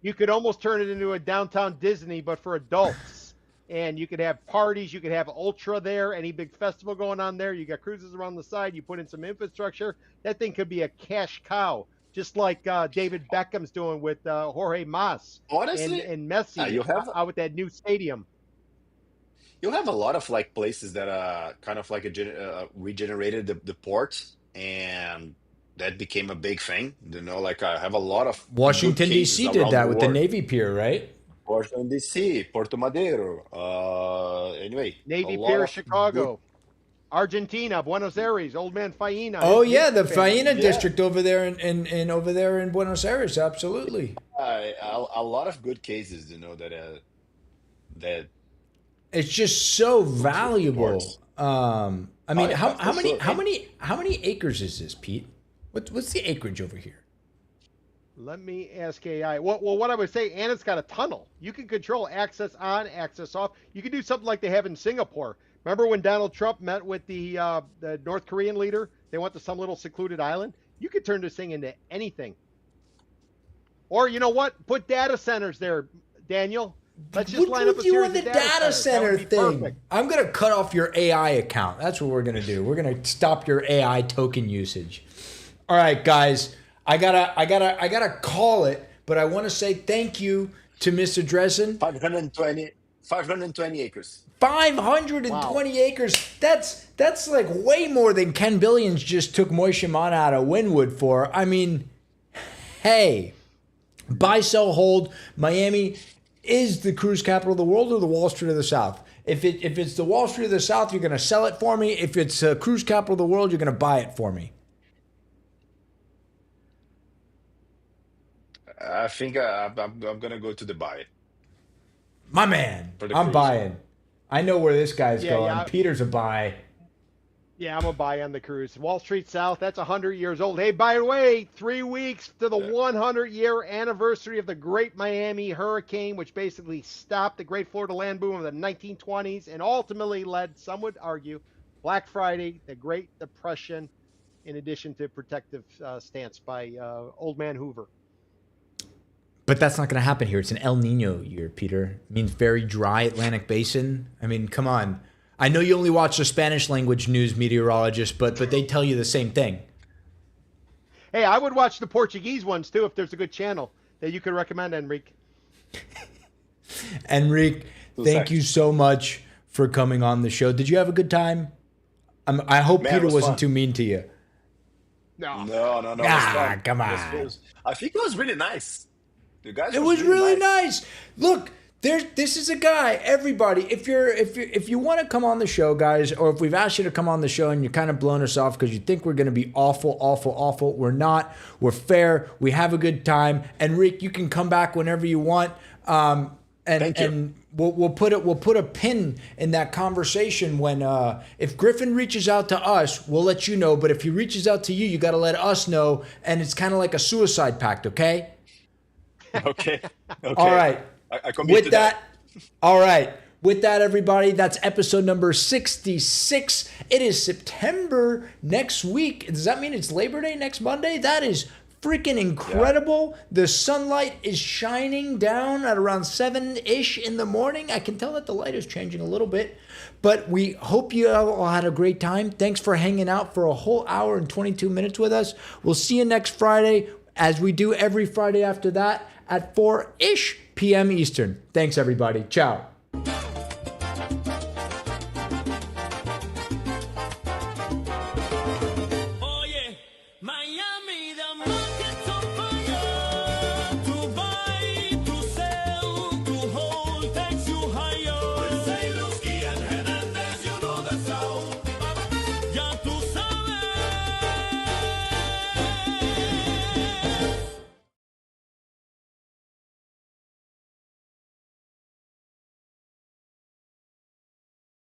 you could almost turn it into a downtown Disney, but for adults. And you could have parties. You could have Ultra there, any big festival going on there. You got cruises around the side. You put in some infrastructure. That thing could be a cash cow, just like David Beckham's doing with Jorge Mas. Honestly, and Messi out with that new stadium. You have a lot of like places that kind of like regenerated the port, and that became a big thing. Like I have a lot of Washington D.C. did that with the Navy Pier, right? Washington D.C., Puerto Madero. Anyway, Navy Pier, Chicago, Argentina, Buenos Aires, Old Man Faina. Oh yeah, the Faina district over there in over there in Buenos Aires, absolutely. A lot of good cases, that it's just so valuable. I mean, yeah, how many sure. how many acres is this, Pete? What's the acreage over here? Let me ask AI. Well, what I would say, and it's got a tunnel. You can control access on, access off. You can do something like they have in Singapore. Remember when Donald Trump met with the North Korean leader? They went to some little secluded island. You could turn this thing into anything. Or you know what? Put data centers there, Daniel. Let's just line up a you series on the of data center centers. That would be thing? perfect. I'm gonna cut off your AI account. That's what we're gonna do. We're gonna stop your AI token usage. All right, guys. I gotta call it, but I want to say thank you to Mr. Dressen. 520 acres. 520 Wow. acres. That's like way more than Ken Billions just took Moishe Mana out of Wynwood for. I mean, hey, buy, sell, hold. Miami is the cruise capital of the world or the Wall Street of the South. If it's the Wall Street of the South, you're going to sell it for me. If it's a cruise capital of the world, you're going to buy it for me. I think I'm going to go to the buy My man, for the I'm cruise. buying. I know where this guy's Yeah, going. yeah. Peter's a buy. Yeah, I'm a buy on the cruise. Wall Street South, that's 100 years old. Hey, by the way, 3 weeks to the Yeah. 100-year anniversary of the Great Miami Hurricane, which basically stopped the Great Florida Land Boom of the 1920s and ultimately led, some would argue, Black Friday, the Great Depression, in addition to protective stance by Old Man Hoover. But that's not going to happen here. It's an El Nino year, Peter. It means very dry Atlantic basin. I mean, come on. I know you only watch the Spanish language news meteorologists, but they tell you the same thing. Hey, I would watch the Portuguese ones too if there's a good channel that you could recommend, Enrique. Enrique, thank you so much for coming on the show. Did you have a good time? I hope Man, it Peter was wasn't fun. too mean to you. No. No. It was Ah, fun. come It was- on. it was- I think it was really nice. You guys It was really nice. Look, this is a guy. Everybody, if you want to come on the show, guys, or if we've asked you to come on the show and you're kind of blowing us off because you think we're going to be awful, we're not. We're fair. We have a good time. And Rick, you can come back whenever you want. Thank you. And we'll put a pin in that conversation when if Griffin reaches out to us, we'll let you know. But if he reaches out to you, you got to let us know. And it's kind of like a suicide pact, okay? Okay. All right. I commit With to that, all right. With that, everybody, that's episode number 66. It is September next week. Does that mean it's Labor Day next Monday? That is freaking incredible. Yeah. The sunlight is shining down at around 7-ish in the morning. I can tell that the light is changing a little bit. But we hope you all had a great time. Thanks for hanging out for a whole hour and 22 minutes with us. We'll see you next Friday, as we do every Friday after that, at 4-ish p.m. Eastern. Thanks, everybody. Ciao.